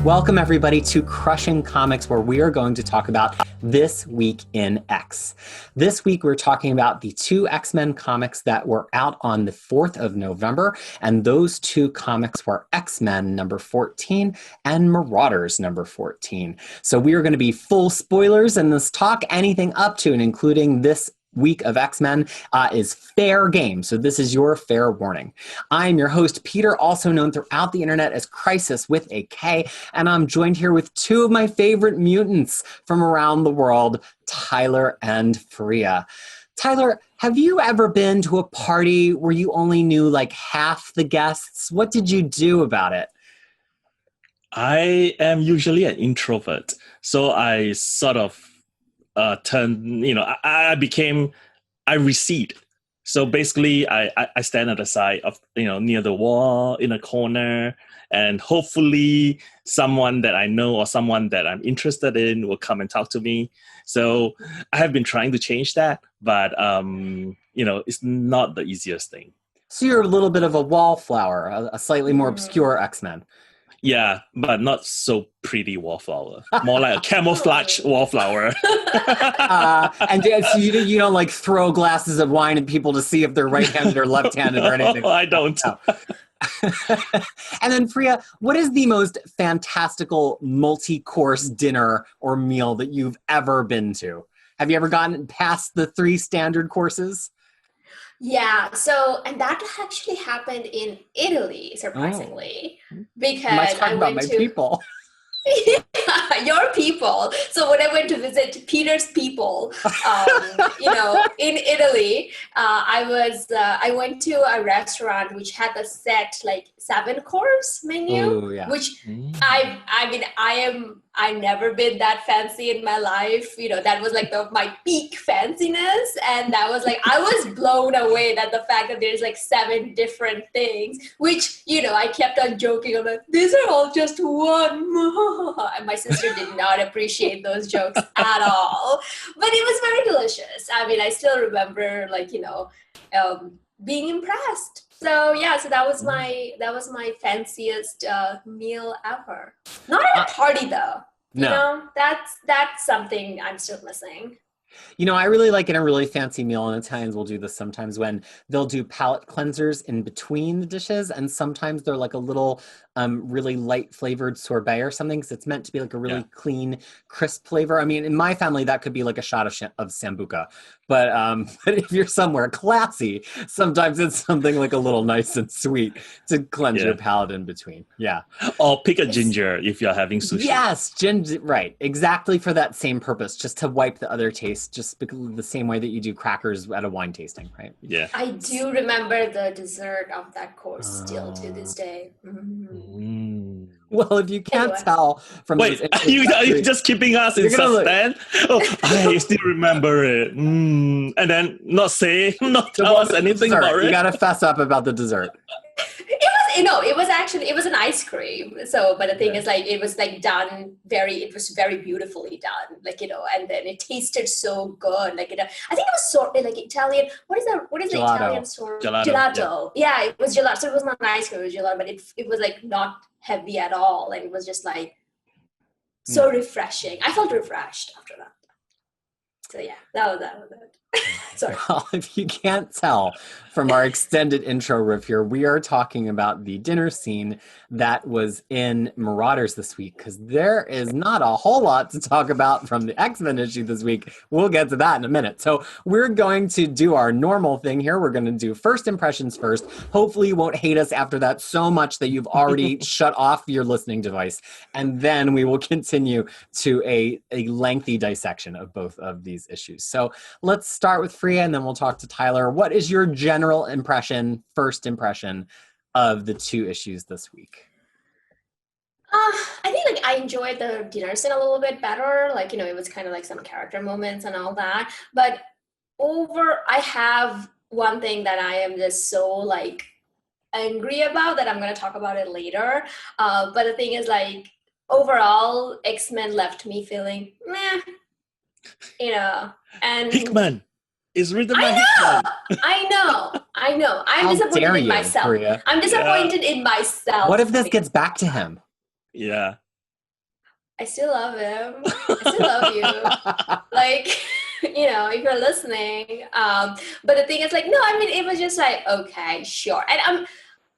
Welcome, everybody, to Crushing Comics, where we are going to talk about This Week in X. This week, we're talking about the two X-Men comics that were out on the 4th of November, and those two comics were X-Men number 14 and Marauders number 14. So we are going to be full spoilers in this talk. Anything up to and including this week of X-Men is fair game. So this is your fair warning. I'm your host, Peter, also known throughout the internet as Crisis with a K, and I'm joined here with two of my favorite mutants from around the world, Tyler and Fariha. Tyler, have you ever been to a party where you only knew like half the guests? What did you do about it? I am usually an introvert, so I sort of I recede. So basically I stand at the side of, near the wall in a corner, and hopefully someone that I know or someone that I'm interested in will come and talk to me. So I have been trying to change that, but it's not the easiest thing. So you're a little bit of a wallflower, a slightly more obscure X-Men. Yeah, but not so pretty wallflower. More like a camouflage wallflower. And so you don't like throw glasses of wine at people to see if they're right-handed or left-handed or anything. No, I don't. No. And then Fariha, what is the most fantastical multi-course dinner or meal that you've ever been to? Have you ever gotten past the 3 standard courses? Yeah, and that actually happened in Italy, surprisingly, because I went to people. Your people. So when I went to visit Peter's people, in Italy, I went to a restaurant which had a set like 7-course menu. Ooh, yeah. Which I've never been that fancy in my life. That was like my peak fanciness, and that was like I was blown away at the fact that there's like 7 different things. Which I kept on joking. I'm like, these are all just one. And my sister did not appreciate those jokes at all, but it was very delicious. I still remember being impressed. So that was my fanciest meal ever. Not at a party though. No. That's something I'm still missing. I really like in a really fancy meal, and Italians will do this sometimes when they'll do palate cleansers in between the dishes, and sometimes they're like a little really light flavored sorbet or something, because it's meant to be like a really clean, crisp flavor. In my family, that could be like a shot of Sambuca. But if you're somewhere classy, sometimes it's something like a little nice and sweet to cleanse your palate in between. Yeah. Or pick a ginger if you're having sushi. Yes, ginger, right. Exactly for that same purpose, just to wipe the other taste, just the same way that you do crackers at a wine tasting, right? Yeah. I do remember the dessert of that course still to this day. Mm-hmm. Well, if you can't tell from Wait, are you just keeping us in suspense? I still remember it. And then not tell us anything about it. You gotta fess up about the dessert. It was an ice cream. So, but the thing is, like, it was like done it was very beautifully done, and then it tasted so good. I think it was sort of like Italian. What is the Italian sort? Gelato. Yeah, it was gelato. So it was not an ice cream, it was gelato, but it was like not heavy at all. And it was just like so refreshing. I felt refreshed after that. So yeah, that was it. Sorry. Well, if you can't tell from our extended intro riff here, we are talking about the dinner scene that was in Marauders this week, because there is not a whole lot to talk about from the X-Men issue this week. We'll get to that in a minute. So we're going to do our normal thing here. We're going to do first impressions first. Hopefully you won't hate us after that so much that you've already shut off your listening device. And then we will continue to a lengthy dissection of both of these issues. So let's start with Fariha, and then we'll talk to Tyler. What is your general first impression of the 2 issues this week? I think I enjoyed the dinner scene a little bit better. It was kind of like some character moments and all that. But I have one thing that I am just so angry about that I'm going to talk about it later. But the thing is overall, X-Men left me feeling meh. And Hickman. Is written by Hickman. I know. I'm disappointed in myself. Fariha? I'm disappointed in myself. What if this gets back to him? Yeah. I still love him. I still love you. Like, you know, if you're listening. But the thing is, like, no, I mean, it was just like, okay, sure. And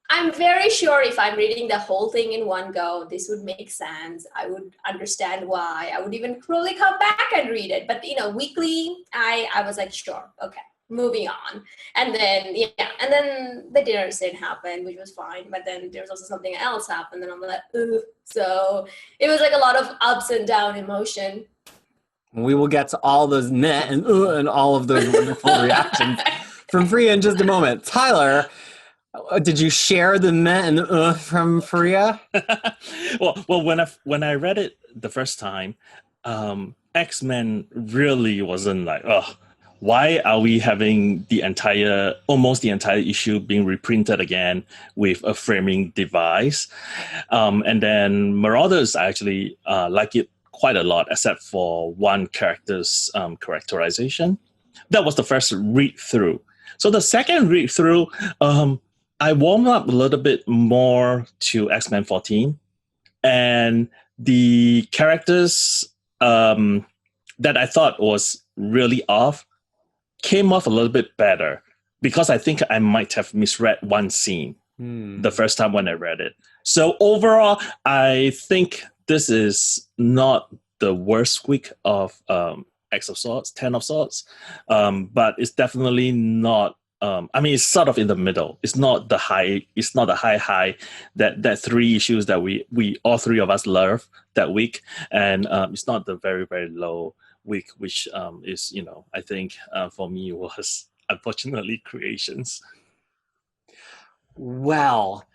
I'm very sure if I'm reading the whole thing in one go, this would make sense. I would understand why. I would even probably come back and read it. But, you know, weekly, I was like, sure, okay, moving on. And then, and then the dinner scene happened, which was fine. But then there was also something else happened. And I'm like, ugh. So it was like a lot of ups and down emotion. We will get to all those meh and all of those wonderful reactions from Fariha in just a moment. Tyler, did you share the meh and from Fariha? well, when I read it the first time, X-Men really wasn't like, oh, why are we having almost the entire issue being reprinted again with a framing device? And then Marauders, I actually like it quite a lot, except for one character's characterization. That was the first read through. So the second read through, I warmed up a little bit more to X-Men 14, and the characters that I thought was really off came off a little bit better, because I think I might have misread one scene the first time when I read it. So overall, I think this is not the worst week of X of Swords, 10 of Swords, but it's definitely not. I mean, it's sort of in the middle. It's not the high. It's not the high that three issues that we all three of us love that week, and it's not the very, very low week, which is, you know, I think for me was unfortunately Creations. Well,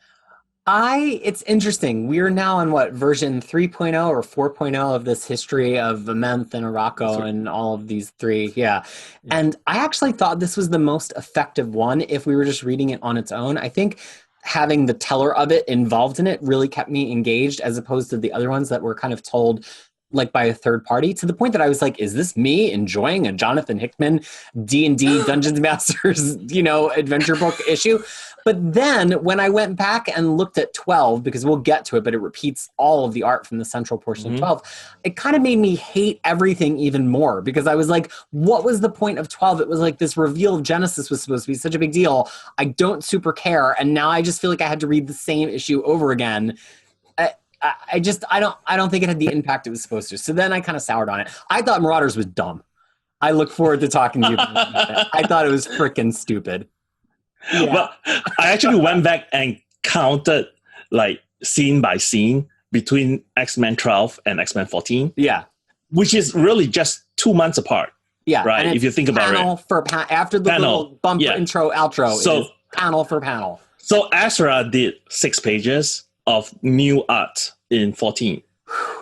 it's interesting. We're now on version 3.0 or 4.0 of this history of Amenth and Arrako and all of these three. Yeah. And I actually thought this was the most effective one if we were just reading it on its own. I think having the teller of it involved in it really kept me engaged, as opposed to the other ones that were kind of told like by a third party, to the point that I was like, is this me enjoying a Jonathan Hickman D&D Dungeons Masters, you know, adventure book issue? But then when I went back and looked at 12, because we'll get to it, but it repeats all of the art from the central portion of 12, it kind of made me hate everything even more, because I was like, what was the point of 12? It was like this reveal of Genesis was supposed to be such a big deal. I don't super care. And now I just feel like I had to read the same issue over again. I don't think it had the impact it was supposed to. So then I kind of soured on it. I thought Marauders was dumb. I look forward to talking to you about it. I thought it was freaking stupid. Yeah. Well, I actually went back and counted like scene by scene between X-Men 12 and X-Men 14. Yeah. Which is really just 2 months apart. Yeah. Right. If you think about it. After the little bump intro, outro, so, it is panel for panel. So Astra did 6 pages of new art in 14.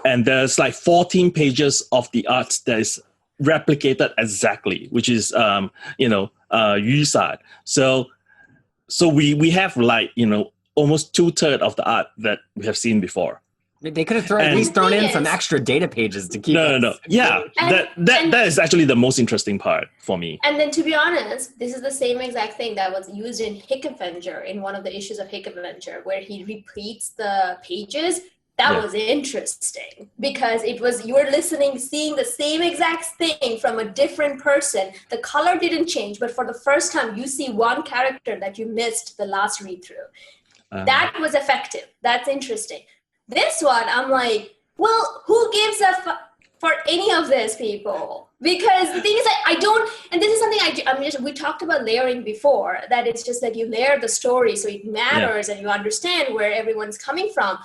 And there's like 14 pages of the art that is replicated exactly, which is, Yusad. So we have like, you know, almost 2/3 of the art that we have seen before. They could have at least thrown in some extra data pages to keep No. Yeah, that is actually the most interesting part for me. And then, to be honest, this is the same exact thing that was used in Hick Avenger, in one of the issues of Hick Avenger, where he repeats the pages. That was interesting, because it was, you were listening, seeing the same exact thing from a different person. The color didn't change, but for the first time, you see one character that you missed the last read through. That was effective. That's interesting. This one, I'm like, well, who gives a for any of this, people? Because the thing is that I don't, and this is something we talked about layering before, that it's just that you layer the story so it matters and you understand where everyone's coming from.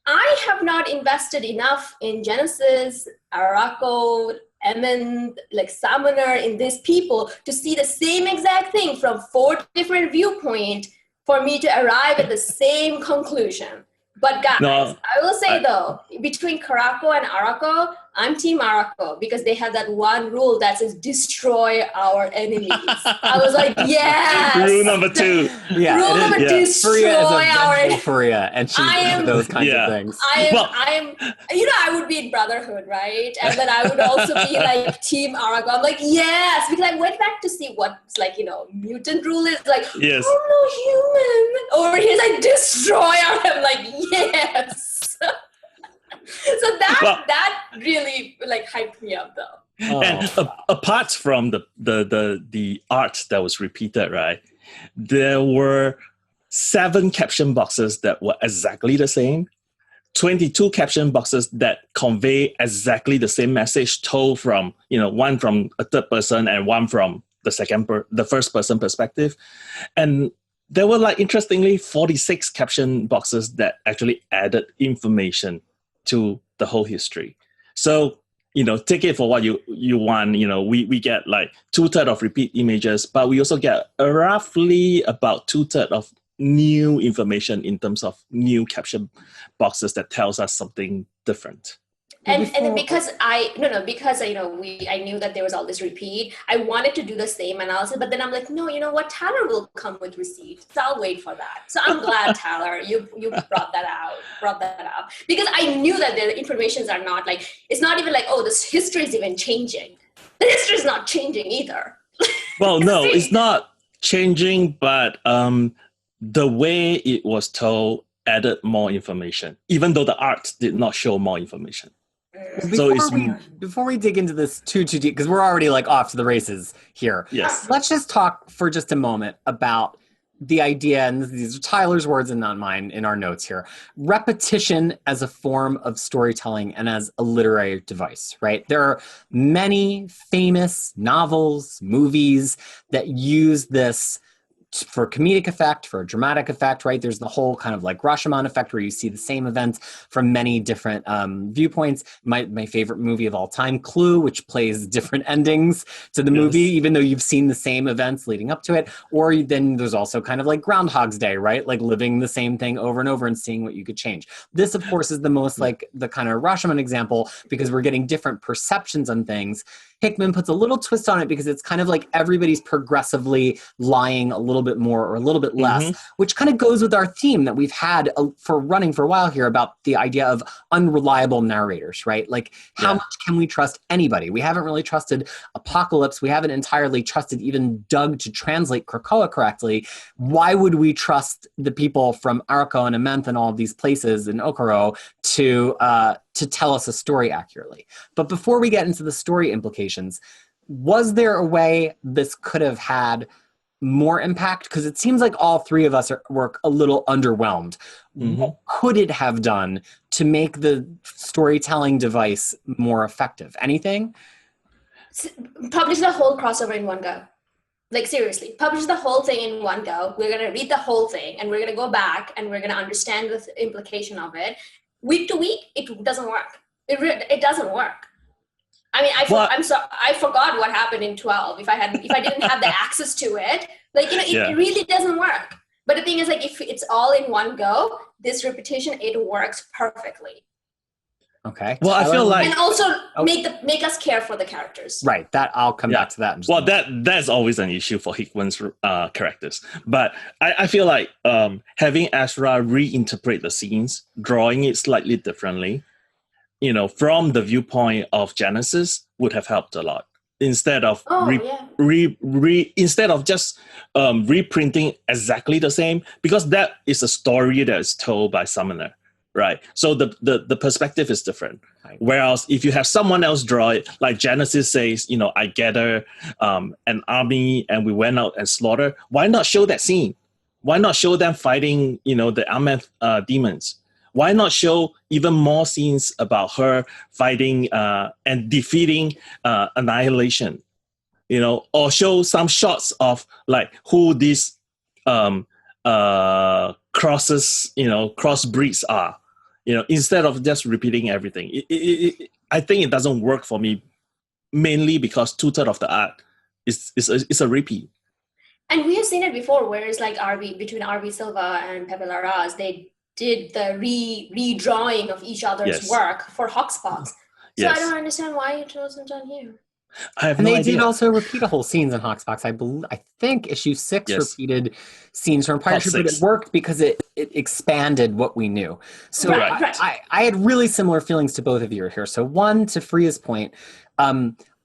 I have not invested enough in Genesis, Arrako, Emin, like Summoner, in these people to see the same exact thing from 4 different viewpoints for me to arrive at the same conclusion. But guys, I will say though, between Karako and Arrako, I'm Team Arrako, because they have that one rule that says destroy our enemies. I was like, yes. Rule number 2. Yeah. Rule number 2, destroy our enemies. Fariha, and she's into those kinds of things. I would be in Brotherhood, right? And then I would also be like Team Arrako. I'm like, yes, because I went back to see what's like, you know, mutant rule is like, yes. Oh no, human. Over here, like, destroy our, I'm like, yes. So that really like hyped me up though. Oh. And apart from the art that was repeated, right, there were 7 caption boxes that were exactly the same, 22 caption boxes that convey exactly the same message told from, one from a third person and one from the first person perspective. And there were, like, interestingly, 46 caption boxes that actually added information to the whole history. So, take it for what you want. We get like 2/3 of repeat images, but we also get roughly about 2/3 of new information in terms of new caption boxes that tells us something different. And then because I knew that there was all this repeat, I wanted to do the same analysis, but then I'm like, no, you know what? Tyler will come with receipts. So I'll wait for that. So I'm glad, Tyler, you brought that up because I knew that the informations are not like, it's not even like, oh, this history is even changing. The history is not changing either. Well, no, it's not changing, but the way it was told added more information, even though the art did not show more information. Before we dig into this too deep, because we're already like off to the races here. Yes. Let's just talk for just a moment about the idea, and these are Tyler's words and not mine in our notes here. Repetition as a form of storytelling and as a literary device, right? There are many famous novels, movies that use this for comedic effect, for a dramatic effect, right? There's the whole kind of like Rashomon effect where you see the same events from many different viewpoints. My favorite movie of all time, Clue, which plays different endings to the movie, even though you've seen the same events leading up to it. Or then there's also kind of like Groundhog's Day, right? Like living the same thing over and over and seeing what you could change. This, of course, is the most like the kind of Rashomon example because we're getting different perceptions on things. Hickman puts a little twist on it because it's kind of like everybody's progressively lying a little bit more or a little bit less, which kind of goes with our theme that we've had for a while here about the idea of unreliable narrators, right? Like how much can we trust anybody? We haven't really trusted Apocalypse. We haven't entirely trusted even Doug to translate Krakoa correctly. Why would we trust the people from Arrako and Amenth and all of these places in Okoro to tell us a story accurately? But before we get into the story implications, was there a way this could have had more impact? Because it seems like all three of us were a little underwhelmed. What could it have done to make the storytelling device more effective? Anything? Publish the whole crossover in one go. Like, seriously, publish the whole thing in one go. We're going to read the whole thing, and we're going to go back, and we're going to understand the implication of it. Week to week, it doesn't work. It doesn't work. I mean, I forgot what happened in 12. If I didn't have the access to it, like, it really doesn't work. But the thing is, like, if it's all in one go, this repetition, it works perfectly. Okay. Well, I feel like, and also make us care for the characters. Right. That I'll come back to that. Well, that's always an issue for Hickman's characters. But I feel like having Ezra reinterpret the scenes, drawing it slightly differently, from the viewpoint of Genesis would have helped a lot. Instead of instead of just reprinting exactly the same, because that is a story that is told by Summoner. Right. So the perspective is different. Right. Whereas if you have someone else draw it, like Genesis says, I gather an army and we went out and slaughter. Why not show that scene? Why not show them fighting, the Amenth demons? Why not show even more scenes about her fighting and defeating Annihilation? Or show some shots of like who these crossbreeds are. Instead of just repeating everything. I think it doesn't work for me, mainly because 2/3 of the art is a repeat. And we have seen it before, where it's like between RB Silva and Pepe Larraz, they did the redrawing of each other's work for Hoxpox. So I don't understand why it wasn't done here. They did also repeat a whole scenes in Hoxpox. I think issue 6 repeated scenes from Pirate Ship, but it worked because it expanded what we knew. So I had really similar feelings to both of you here. So one, to Freya's point,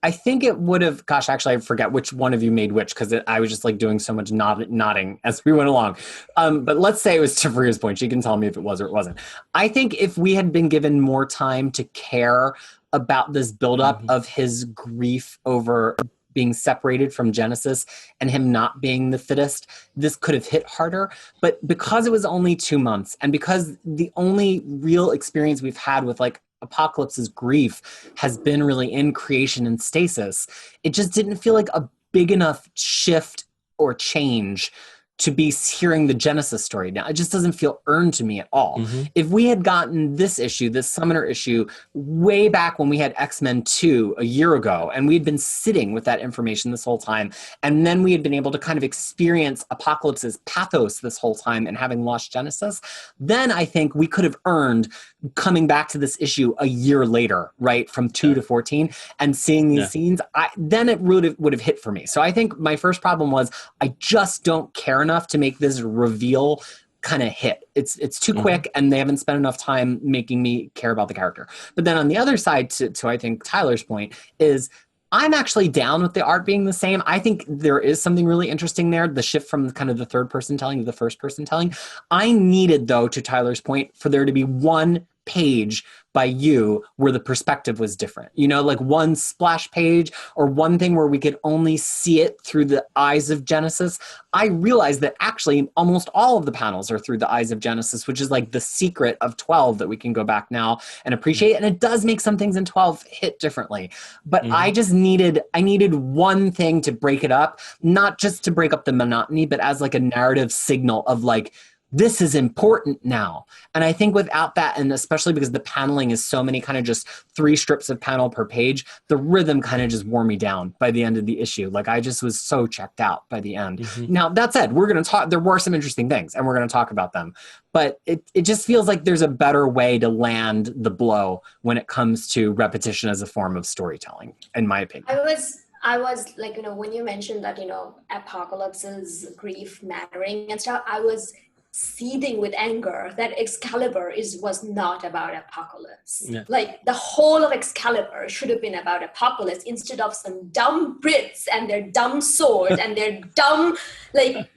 I think it would have, gosh, actually, I forget which one of you made which, because I was just like doing so much nodding as we went along. But let's say it was to Fariha's point. She can tell me if it was or it wasn't. I think if we had been given more time to care about this buildup of his grief over being separated from Genesis and him not being the fittest, this could have hit harder. But because it was only 2 months, and because the only real experience we've had with like Apocalypse's grief has been really in creation and stasis, it just didn't feel like a big enough shift or change to be hearing the Genesis story now. It just doesn't feel earned to me at all. If we had gotten this issue, this Summoner issue, way back when we had X-Men 2 a year ago, and we had been sitting with that information this whole time, and then we had been able to kind of experience Apocalypse's pathos this whole time and having lost Genesis, then I think we could have earned coming back to this issue a year later, right, from 2 to 14, and seeing these scenes, then it would have hit for me. So I think my first problem was I just don't care enough to make this reveal kind of hit. It's too quick, and they haven't spent enough time making me care about the character. But then on the other side, to I think Tyler's point, is I'm actually down with the art being the same. I think there is something really interesting there, the shift from kind of the third person telling to the first person telling. I needed, though, to Tyler's point, for there to be one page by you where the perspective was different. You know, like one splash page or one thing where we could only see it through the eyes of Genesis. I realized that actually almost all of the panels are through the eyes of Genesis, which is like the secret of 12 that we can go back now and appreciate. And it does make some things in 12 hit differently. But I needed one thing to break it up, not just to break up the monotony, but as like a narrative signal of like, this is important now. And I think without that, and especially because the paneling is so many kind of just 3 strips of panel per page, the rhythm kind of just wore me down by the end of the issue. Like I just was so checked out by the end. Now, that said, we're going to talk, there were some interesting things and we're going to talk about them. But it just feels like there's a better way to land the blow when it comes to repetition as a form of storytelling, in my opinion. I was like, you know, when you mentioned that, you know, Apocalypse's grief mattering and stuff, I was seething with anger that Excalibur was not about Apocalypse. Like the whole of Excalibur should have been about Apocalypse instead of some dumb Brits and their dumb sword and their dumb like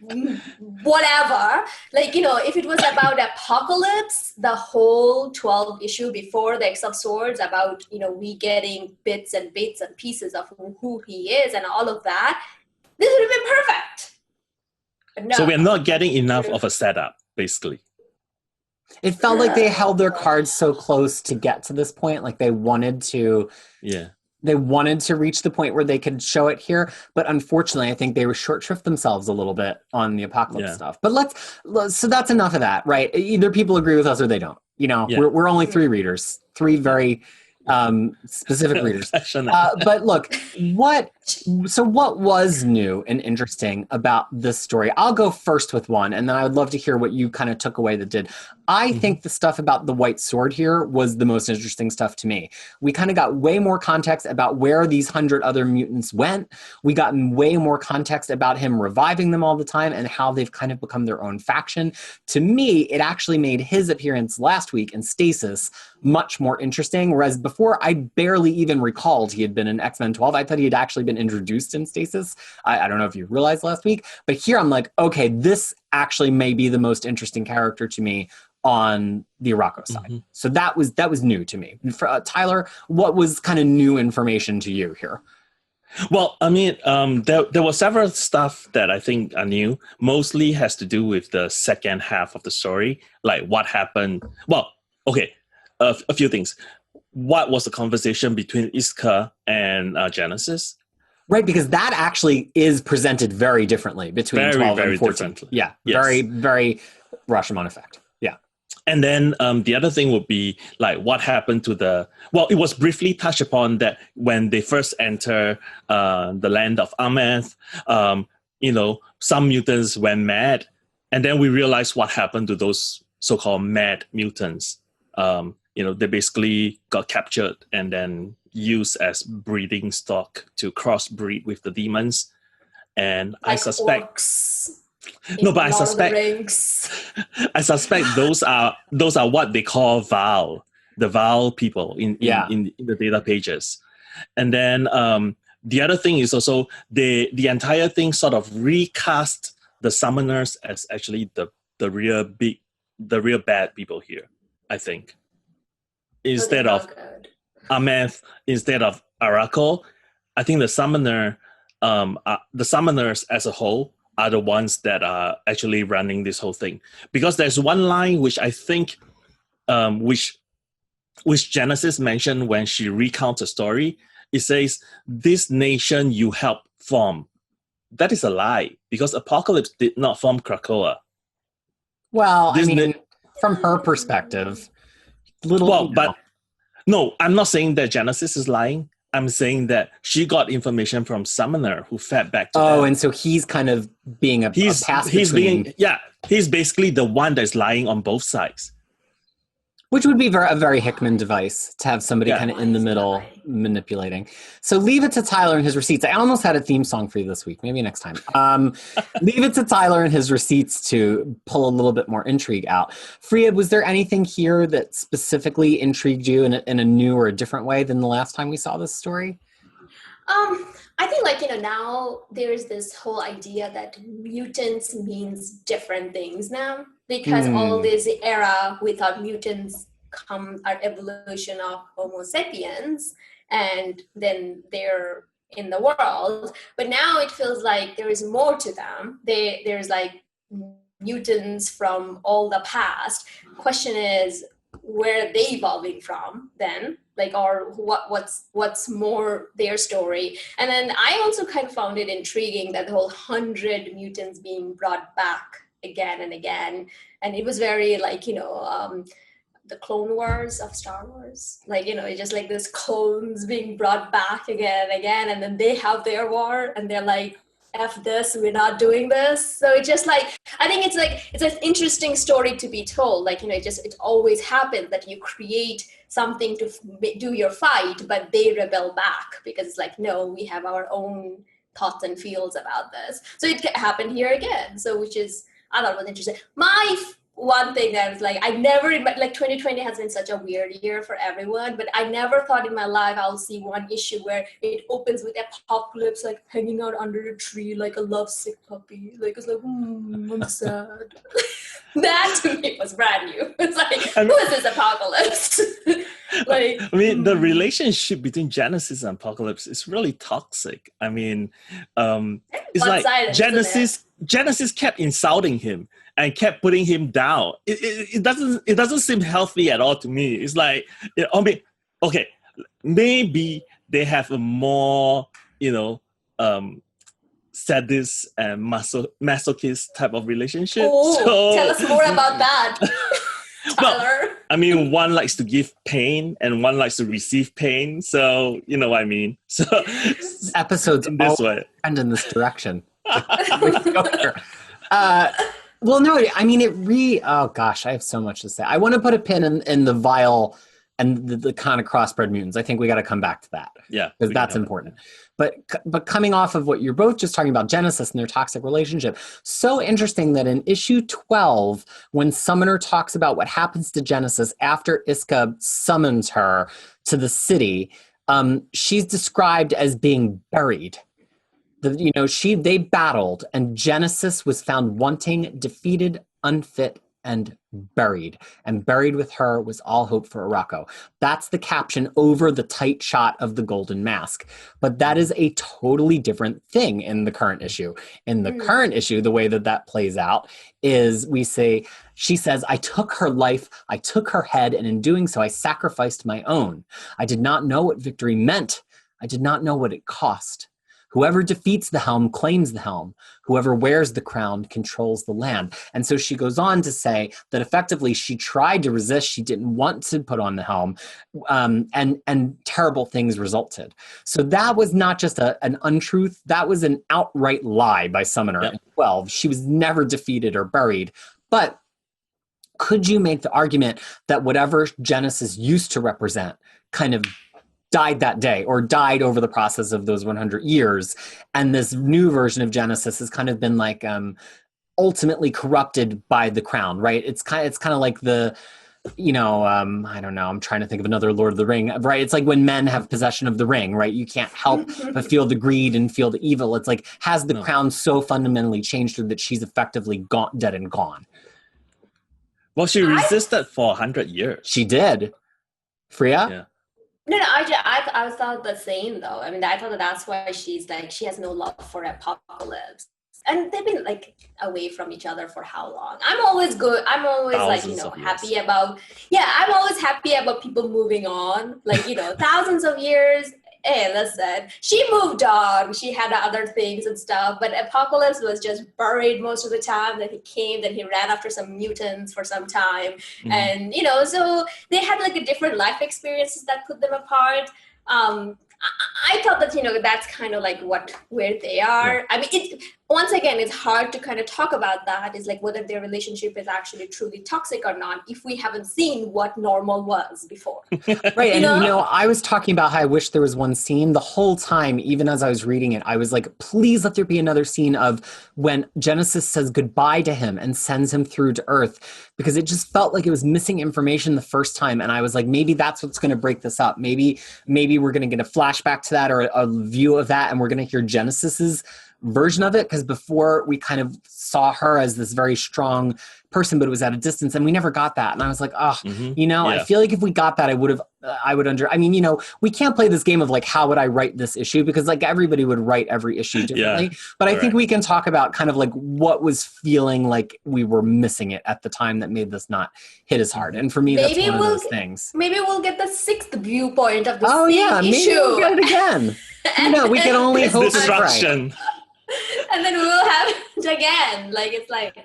whatever. Like, you know, if it was about Apocalypse, the whole 12 issue before the X of Swords about, you know, we getting bits and pieces of who he is and all of that, this would have been perfect. No. So we're not getting enough of a setup, basically. It felt like they held their cards so close to get to this point, like they wanted to reach the point where they could show it here. But unfortunately, I think they were short shrift themselves a little bit on the Apocalypse stuff. But so that's enough of that, right? Either people agree with us or they don't. You know, we're only 3 readers, 3 very specific readers. But look, what was new and interesting about this story? I'll go first with one, and then I would love to hear what you kind of took away that did. I think the stuff about the White Sword here was the most interesting stuff to me. We kind of got way more context about where these 100 other mutants went. We got way more context about him reviving them all the time and how they've kind of become their own faction. To me, it actually made his appearance last week in Stasis much more interesting, whereas before I barely even recalled he had been in X-Men 12. I thought he had actually been introduced in Stasis. I don't know if you realized last week, but here I'm like, okay, this actually may be the most interesting character to me on the Arrako side. So that was new to me. For, Tyler, what was kind of new information to you here? Well, I mean, there were several stuff that I think are new. Mostly has to do with the second half of the story, like what happened. Well, okay, a few things. What was the conversation between Isca and Genesis? Right, because that actually is presented very differently between 12 and 14. Differently. Yeah, yes. Very, very Rashomon effect. Yeah. And then the other thing would be like what happened to it was briefly touched upon that when they first enter the land of Ameth, you know, some mutants went mad. And then we realized what happened to those so-called mad mutants. You know, they basically got captured and then used as breeding stock to crossbreed with the demons. And like I suspect I suspect those are what they call Val, the Val people in the data pages. And then the other thing is also the entire thing sort of recast the summoners as actually the real bad people here, I think. Instead of Ameth, instead of Arrako, I think the summoners as a whole are the ones that are actually running this whole thing. Because there's one line which I think, which Genesis mentioned when she recounts the story. It says, "This nation you helped form." That is a lie, because Apocalypse did not form Krakoa. Well, from her perspective, but no, I'm not saying that Genesis is lying. I'm saying that she got information from Summoner who fed back to them. Oh, and so he's kind of being a pass between. He's basically the one that's lying on both sides. Which would be a very Hickman device to have somebody kind of in the middle manipulating. So leave it to Tyler and his receipts. I almost had a theme song for you this week. Maybe next time. Leave it to Tyler and his receipts to pull a little bit more intrigue out. Fariha, was there anything here that specifically intrigued you in a new or a different way than the last time we saw this story? I think now there's this whole idea that mutants means different things now, because all this era we thought mutants are evolution of Homo sapiens, and then they're in the world. But now it feels like there is more to them. There's like mutants from all the past. Question is, where are they evolving from then? Or what's more their story? And then I also kind of found it intriguing that the whole 100 mutants being brought back again and again. And it was very the Clone Wars of Star Wars. It's just like this clones being brought back again and again, and then they have their war and they're like, F this, we're not doing this. So it's just I think it's an interesting story to be told. It always happens that you create something to do your fight, but they rebel back because it's no, we have our own thoughts and feels about this. So it happened here again. So which is, I thought was interesting. One thing that was I never, 2020 has been such a weird year for everyone, but I never thought in my life I'll see one issue where it opens with Apocalypse hanging out under a tree like a lovesick puppy. It's I'm sad. That to me was brand new. It's who is this Apocalypse? The relationship between Genesis and Apocalypse is really toxic. It's Genesis kept insulting him and kept putting him down. It doesn't seem healthy at all to me. It's okay, maybe they have a more sadist and masochist type of relationship. Oh, tell us more about that, Tyler. Well, one likes to give pain and one likes to receive pain. So you know what I mean. So this episode's in this way and in this direction. Well, no, it oh gosh, I have so much to say. I want to put a pin in the Vile and the kind of crossbred mutants. I think we got to come back to that. Yeah. Because that's important. But coming off of what you're both just talking about, Genesis and their toxic relationship, so interesting that in issue 12, when Summoner talks about what happens to Genesis after Isca summons her to the city, she's described as being buried. They battled, and Genesis was found wanting, defeated, unfit, and buried. And buried with her was all hope for Arrako. That's the caption over the tight shot of the golden mask. But that is a totally different thing in the current issue. In the current issue, the way that plays out is she says, I took her life, I took her head, and in doing so, I sacrificed my own. I did not know what victory meant. I did not know what it cost. Whoever defeats the helm claims the helm. Whoever wears the crown controls the land. And so she goes on to say that effectively she tried to resist. She didn't want to put on the helm, and terrible things resulted. So that was not just an untruth. That was an outright lie by Summoner in 12. She was never defeated or buried. But could you make the argument that whatever Genesis used to represent kind of died that day or died over the process of those 100 years, and this new version of Genesis has kind of been ultimately corrupted by the crown, right? It's kind of like the I don't know. I'm trying to think of another Lord of the Ring, right? It's like when men have possession of the ring, right? You can't help but feel the greed and feel the evil. It's like, has the crown so fundamentally changed her that she's effectively gone, dead and gone? Well, she resisted for 100 years. She did. Fariha? Yeah. No, I thought the same though. I mean, I thought that's why she's like, she has no love for Apocalypse. And they've been like away from each other for how long? I'm always Thousands of happy about, I'm always happy about people moving on. Like, thousands of years. Hey, listen, she moved on. She had other things and stuff, but Apocalypse was just buried most of the time. Then he came, then he ran after some mutants for some time. Mm-hmm. And, so they had like a different life experiences that put them apart. I thought that, that's kind of like where they are. Yeah. I mean, once again, it's hard to kind of talk about that, is like whether their relationship is actually truly toxic or not if we haven't seen what normal was before. Right. And, I was talking about how I wish there was one scene the whole time, even as I was reading it, I was like, please let there be another scene of when Genesis says goodbye to him and sends him through to Earth, because it just felt like it was missing information the first time. And I was like, maybe that's what's going to break this up. Maybe we're going to get a flashback to that or a view of that, and we're going to hear Genesis's version of it, because before we kind of saw her as this very strong person, but it was at a distance, and we never got that. And I was like, I feel like if we got that, we can't play this game of like, how would I write this issue? Because like everybody would write every issue differently. Yeah, but I think we can talk about kind of like what was feeling like we were missing it at the time that made this not hit as hard. And for me, that's one of those things. Maybe we'll get the sixth viewpoint of the maybe issue. We'll get it again. We can only hope destruction. Right. And then we will have it again. Like, it's like...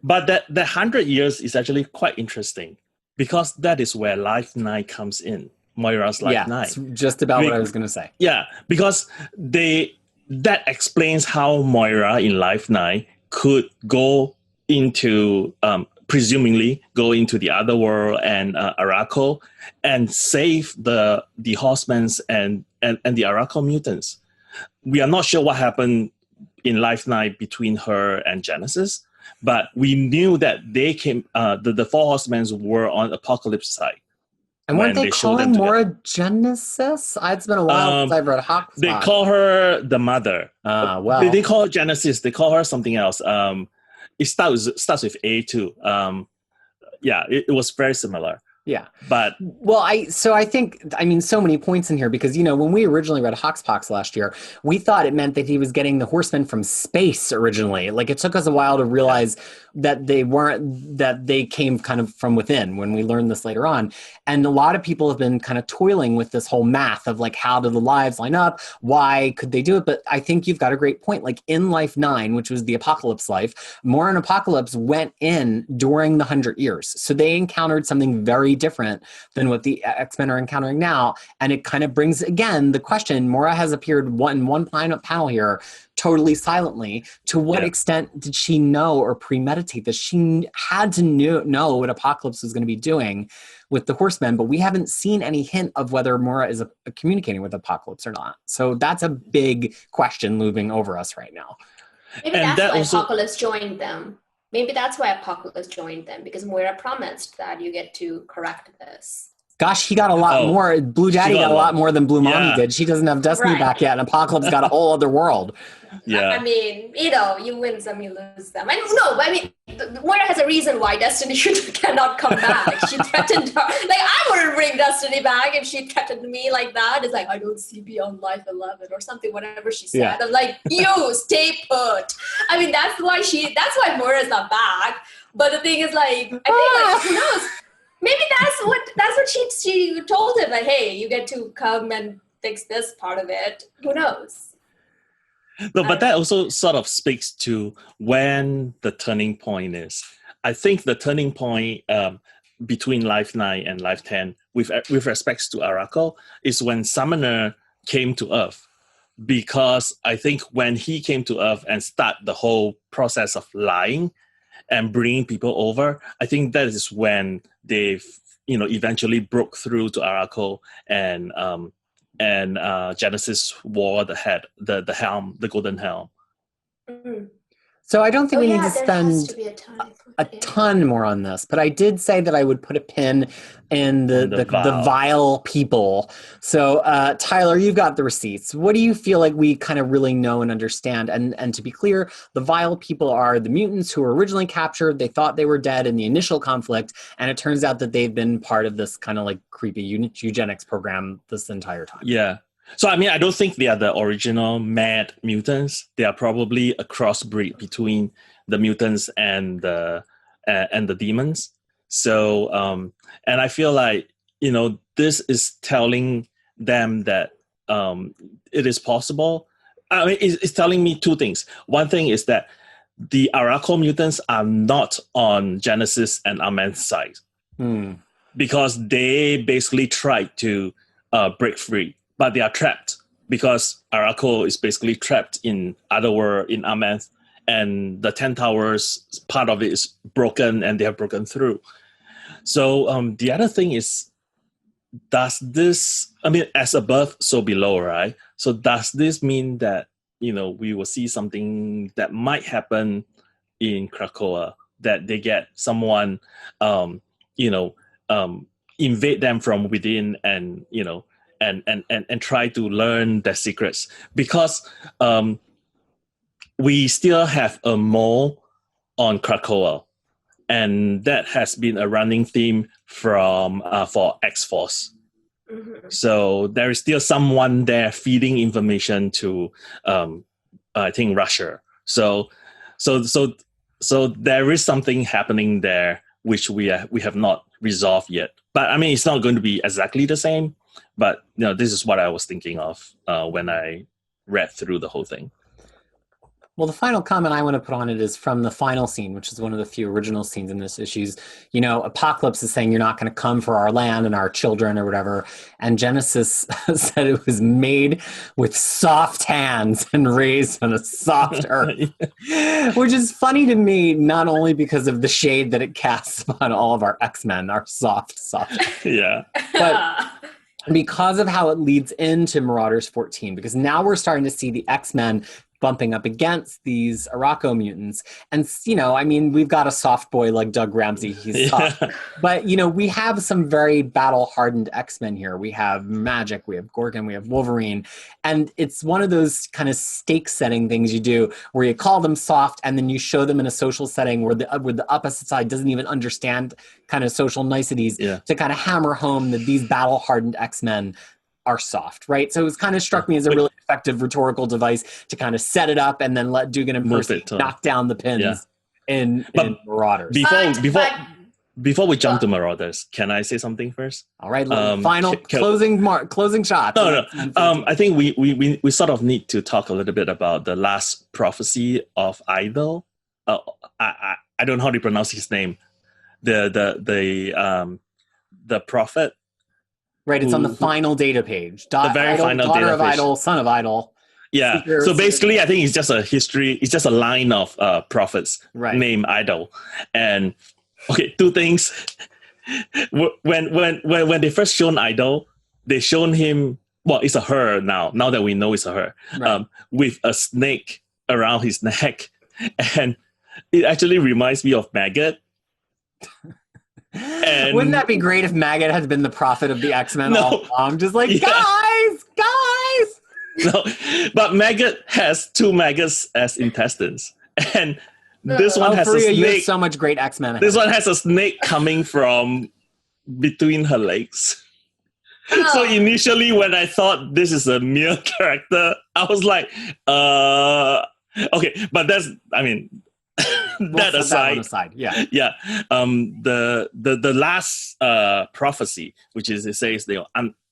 But that 100 years is actually quite interesting, because that is where Life 9 comes in. Moira's Life 9. It's just about what I was going to say. Yeah, because that explains how Moira in Life 9 could go into... presumably go into the other world and Arrako and save the Horsemen and the Arrako mutants. We are not sure what happened in Life 9 between her and Genesis, but we knew that they came, the Four Horsemen were on Apocalypse side. And weren't they calling Moira Genesis? It's been a while since I've read Hawk's. They call her the mother. Well. They call her Genesis. They call her something else. It starts with A too. It was very similar. Yeah. But I think so many points in here, because when we originally read Hoxpox last year, we thought it meant that he was getting the Horsemen from space originally. Like, it took us a while to realize that they came kind of from within when we learned this later on. And a lot of people have been kind of toiling with this whole math of like, how do the lives line up? Why could they do it? But I think you've got a great point. Like in Life 9, which was the Apocalypse life, Moira and Apocalypse went in during the 100 years. So they encountered something very different than what the X-Men are encountering now. And it kind of brings, again, the question, Moira has appeared in one panel here, totally silently. To what extent did she know or premeditate this? She had to know what Apocalypse was going to be doing with the Horsemen, but we haven't seen any hint of whether Moira is communicating with Apocalypse or not. So that's a big question looming over us right now. Maybe that's why Apocalypse joined them. Maybe that's why Apocalypse joined them, because Moira promised that you get to correct this. Gosh, he got a lot more. Blue Daddy got a lot more than Blue Mommy did. She doesn't have Destiny back yet, and Apocalypse got a whole other world. Yeah. I mean, you win some, you lose some. Moira has a reason why Destiny cannot come back. She threatened her. Like, I wouldn't bring Destiny back if she threatened me like that. It's like, I don't see beyond Life 11 or something, whatever she said. Yeah. I'm like, you stay put. I mean, that's why Moira's not back. But the thing is, like, I think, who knows? Maybe that's what she told him, like, hey, you get to come and fix this part of it. Who knows? No, but that also sort of speaks to when the turning point is. I think the turning point between Life 9 and Life 10, with respects to Arrako, is when Summoner came to Earth. Because I think when he came to Earth and start the whole process of lying and bringing people over, I think that is when they, eventually broke through to Arrako and Genesis wore the helm, the golden helm. Mm-hmm. So I don't think we need to there has spend to be a time. a ton more on this, but I did say that I would put a pin in the vile people. So Tyler, you've got the receipts. What do you feel like we kind of really know and understand? And to be clear, the vile people are the mutants who were originally captured. They thought they were dead in the initial conflict, and it turns out that they've been part of this kind of like creepy eugenics program this entire time. Yeah. So, I mean, I don't think they are the original mad mutants. They are probably a crossbreed between the mutants and the demons. So, and I feel like, this is telling them that it is possible. I mean, it's telling me two things. One thing is that the Arrako mutants are not on Genesis and Amen's side. Because they basically tried to break free. But they are trapped because Arrako is basically trapped in Otherworld, in Amenth, and the 10 Towers, part of it is broken and they have broken through. So the other thing is, does this, I mean, as above, so below, right? So does this mean that, we will see something that might happen in Krakoa, that they get someone, invade them from within and, and try to learn their secrets, because we still have a mole on Krakoa, and that has been a running theme for X-Force. Mm-hmm. So there is still someone there feeding information to I think Russia. So there is something happening there which we have not resolved yet. But I mean, it's not going to be exactly the same. But this is what I was thinking of when I read through the whole thing. Well, the final comment I want to put on it is from the final scene, which is one of the few original scenes in this issue. Apocalypse is saying, "You're not going to come for our land and our children," or whatever. And Genesis said it was made with soft hands and raised on a soft earth, which is funny to me, not only because of the shade that it casts on all of our X-Men, our soft. Yeah. But because of how it leads into Marauders 14, because now we're starting to see the X-Men bumping up against these Arrako mutants. And, we've got a soft boy like Doug Ramsey. He's soft. Yeah. But, we have some very battle-hardened X-Men here. We have Magik, we have Gorgon, we have Wolverine. And it's one of those kind of stake-setting things you do where you call them soft and then you show them in a social setting where the opposite side doesn't even understand kind of social niceties to kind of hammer home that these battle-hardened X-Men are soft, right? So it was kind of struck me as a really effective rhetorical device to kind of set it up and then let Dugan and Percy knock down the pins in Marauders. Before we jump to Marauders, can I say something first? All right, final closing shots. No. I think we sort of need to talk a little bit about the last prophecy of Idyll. I don't know how to pronounce his name. The prophet. Right, it's on the final data page. The very final daughter data of page. Idyll, son of Idyll. Yeah. So basically, I think it's just a history. It's just a line of prophets named Idyll. And two things. When they first shown Idyll, they shown him. Well, it's a her now. Now that we know it's a her, with a snake around his neck, and it actually reminds me of Magik. And wouldn't that be great if Magik had been the prophet of the X-Men all along? Just like, guys! No, but Magik has two maggots as intestines. And this one has a snake. You have so much great X-Men. This one has a snake coming from between her legs. So initially when I thought this is a mere character, I was like, okay, but that's, that aside. Yeah. The last prophecy, which is, it says,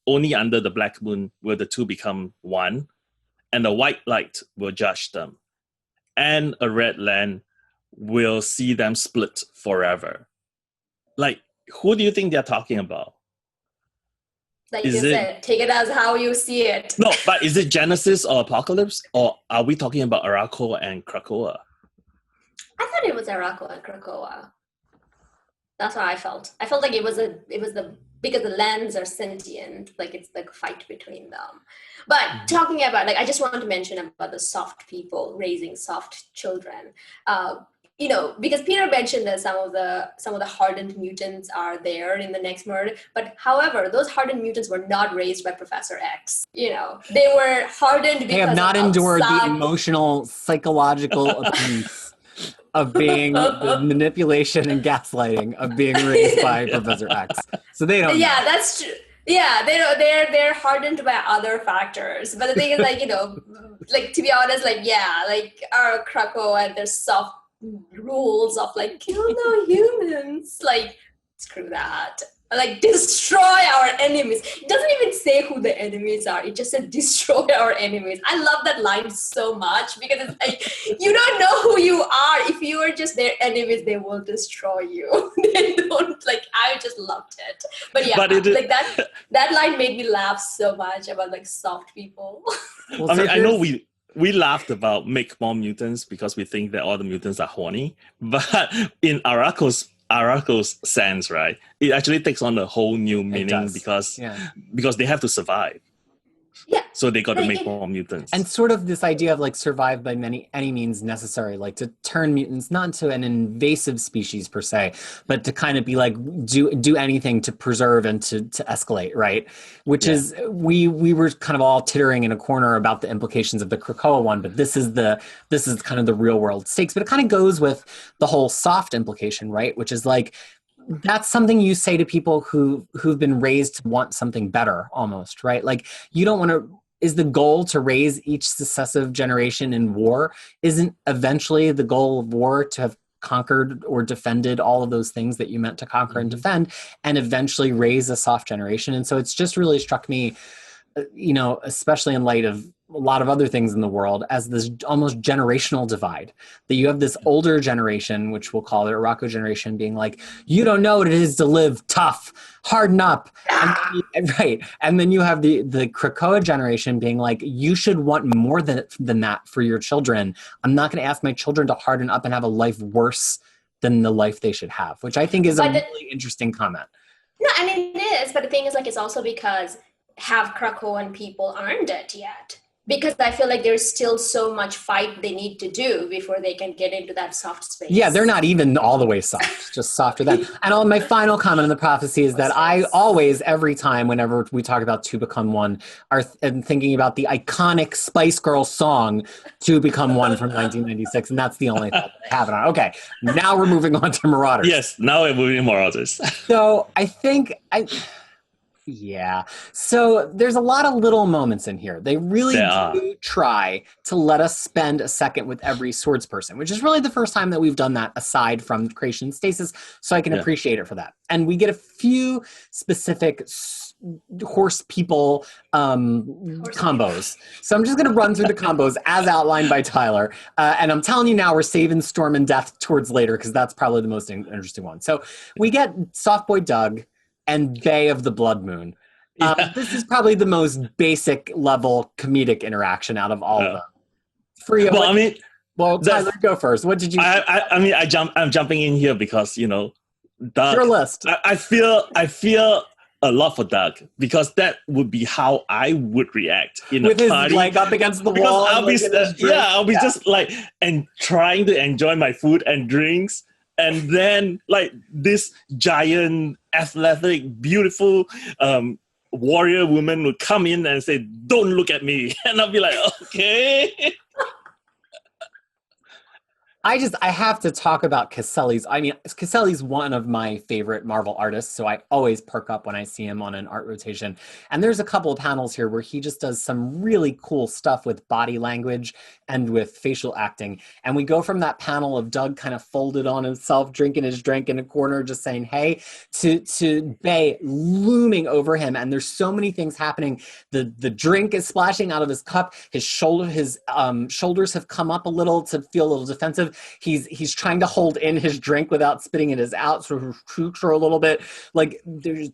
only under the black moon will the two become one, and the white light will judge them, and a red land will see them split forever. Like, who do you think they're talking about? Like you said, take it as how you see it. No, but is it Genesis or Apocalypse, or are we talking about Arrako and Krakoa? I thought it was Arrako and Krakoa. That's how I felt. I felt like it was the because the lands are sentient, like it's like a fight between them. But talking about, like, I just wanted to mention about the soft people raising soft children. You know, because Peter mentioned that some of the hardened mutants are there in the next murder, but however, those hardened mutants were not raised by Professor X. You know, they were hardened because they have not endured the outside emotional, psychological abuse of being the manipulation and gaslighting of being raised by Professor X. So they don't. Yeah, know. that's true. Yeah, they're hardened by other factors. But the thing is, like, you know, like, to be honest, like, yeah, like Arrako and their soft rules of like kill no humans, like screw that, like destroy our enemies. It doesn't even say who the enemies are, it just said destroy our enemies. I love that line so much because it's like, you don't know who you are. If you are just their enemies, they will destroy you. They don't, like, I just loved it. But yeah, like that line made me laugh so much about like soft people. Well, I mean, I know we laughed about make more mutants because we think that all the mutants are horny. But in Arrako's sense, right, it actually takes on a whole new meaning because they have to survive. Yeah. So they got to make more mutants. And sort of this idea of like survive by any means necessary, like to turn mutants not into an invasive species per se, but to kind of be like do anything to preserve and to escalate, right? Which is we were kind of all tittering in a corner about the implications of the Krakoa one, but this is kind of the real world stakes. But it kind of goes with the whole soft implication, right? Which is like, that's something you say to people who've been raised to want something better almost, right? Like, you don't want to, is the goal to raise each successive generation in war? Isn't eventually the goal of war to have conquered or defended all of those things that you meant to conquer and defend, and eventually raise a soft generation? And so it's just really struck me, you know, especially in light of a lot of other things in the world, as this almost generational divide, that you have this older generation, which we'll call it Arrako generation, being like, you don't know what it is to live tough, harden up. And then you have the Krakoa generation being like, you should want more than that for your children. I'm not going to ask my children to harden up and have a life worse than the life they should have, which I think is a really interesting comment. No, I mean, it is, but the thing is, like, it's also because have Krakoan people earned it yet? Because I feel like there's still so much fight they need to do before they can get into that soft space. Yeah, they're not even all the way soft, just softer than. And my final comment on the prophecy is that I always, every time, whenever we talk about Two Become One, am thinking about the iconic Spice Girls song, Two Become One from 1996, and that's the only thought I have it on. Okay, now we're moving on to Marauders. Yes, now we're moving to Marauders. So I think so there's a lot of little moments in here. They really do try to let us spend a second with every swords person, which is really the first time that we've done that aside from creation stasis, so I can appreciate it for that. And we get a few specific horse people combos. So I'm just going to run through the combos as outlined by Tyler. And I'm telling you now, we're saving Storm and Death towards later, because that's probably the most interesting one. So we get Soft Boy Doug and Bay of the Blood Moon. This is probably the most basic level comedic interaction out of all of them. Fariha, Tyler, go first. What did you? I'm jumping in here because, you know, Doug, your list. I feel a lot for Doug, because that would be how I would react in with a party. With his leg up against the wall. I'll be just like, and trying to enjoy my food and drinks. And then, like, this giant, athletic, beautiful warrior woman would come in and say, "Don't look at me." And I'll be like, okay. I have to talk about Caselli's. I mean, Caselli's one of my favorite Marvel artists, so I always perk up when I see him on an art rotation. And there's a couple of panels here where he just does some really cool stuff with body language and with facial acting. And we go from that panel of Doug kind of folded on himself, drinking his drink in a corner, just saying, hey, to Bay looming over him. And there's so many things happening. The drink is splashing out of his cup. His shoulders have come up a little to feel a little defensive. He's trying to hold in his drink without spitting it out, sort of for a little bit. Like, there's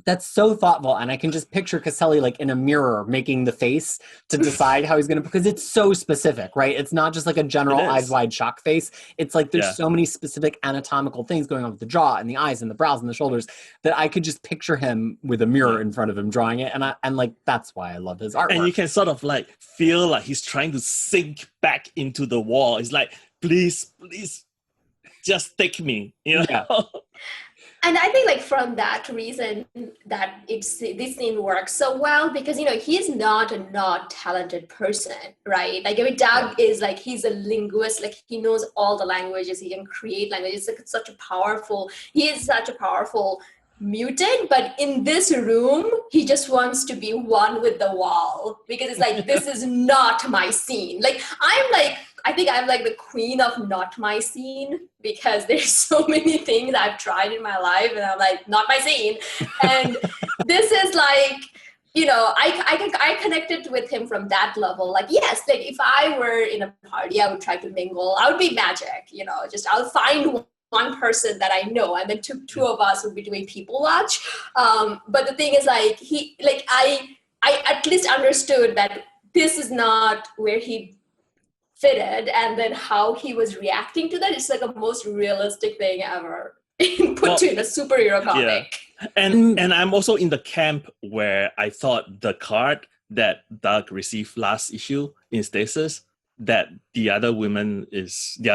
That's so thoughtful. And I can just picture Caselli like in a mirror making the face to decide how he's going to, because it's so specific, right? It's not just like a general eyes wide shock face. It's like there's so many specific anatomical things going on with the jaw and the eyes and the brows and the shoulders that I could just picture him with a mirror in front of him drawing it. And like, that's why I love his artwork. And you can sort of like feel like he's trying to sink back into the wall. It's like, please, just take me, you know? Yeah. And I think like from that reason that this scene works so well because, you know, he's not a not talented person, right? Like, I mean, Doug is like, he's a linguist, like he knows all the languages, he can create languages. Like, he is such a powerful mutant, but in this room, he just wants to be one with the wall because it's like, this is not my scene. Like, I think I'm like the queen of not my scene because there's so many things I've tried in my life and I'm like, not my scene. And this is like, you know, I connected with him from that level. Like, yes, like if I were in a party, I would try to mingle. I would be Magik, you know, just I'll find one person that I know and then two of us would be doing people watch. But the thing is like, I at least understood that this is not where he fitted, and then how he was reacting to that. It's like a most realistic thing ever put in a superhero comic. Yeah. And I'm also in the camp where I thought the card that Doug received last issue in Stasis, that the other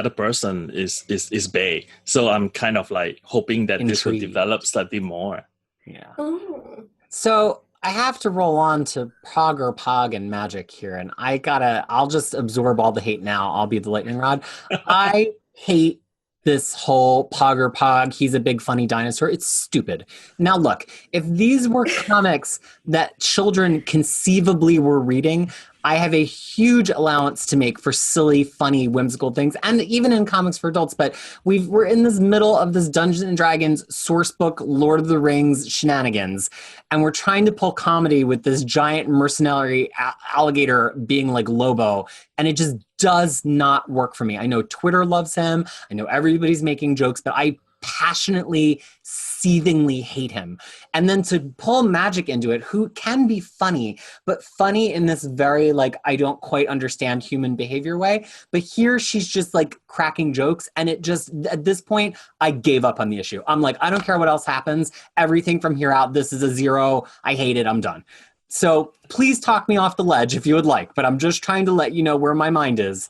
person is Bay. So I'm kind of like hoping that this will develop slightly more. Yeah. Oh. So I have to roll on to Pogg Ur-Pogg and Magik here, and I'll just absorb all the hate now. I'll be the lightning rod. I hate this whole Pogg Ur-Pogg, he's a big funny dinosaur. It's stupid. Now look, if these were comics that children conceivably were reading, I have a huge allowance to make for silly, funny, whimsical things, and even in comics for adults. But we're in this middle of this Dungeons and Dragons source book, Lord of the Rings shenanigans, and we're trying to pull comedy with this giant mercenary alligator being like Lobo, and it just does not work for me. I know Twitter loves him. I know everybody's making jokes, but I passionately, seethingly hate him. And then to pull Magik into it, who can be funny, but funny in this very, like, I don't quite understand human behavior way. But here she's just like cracking jokes. And it just, at this point, I gave up on the issue. I'm like, I don't care what else happens. Everything from here out, this is a 0. I hate it. I'm done. So please talk me off the ledge if you would like, but I'm just trying to let you know where my mind is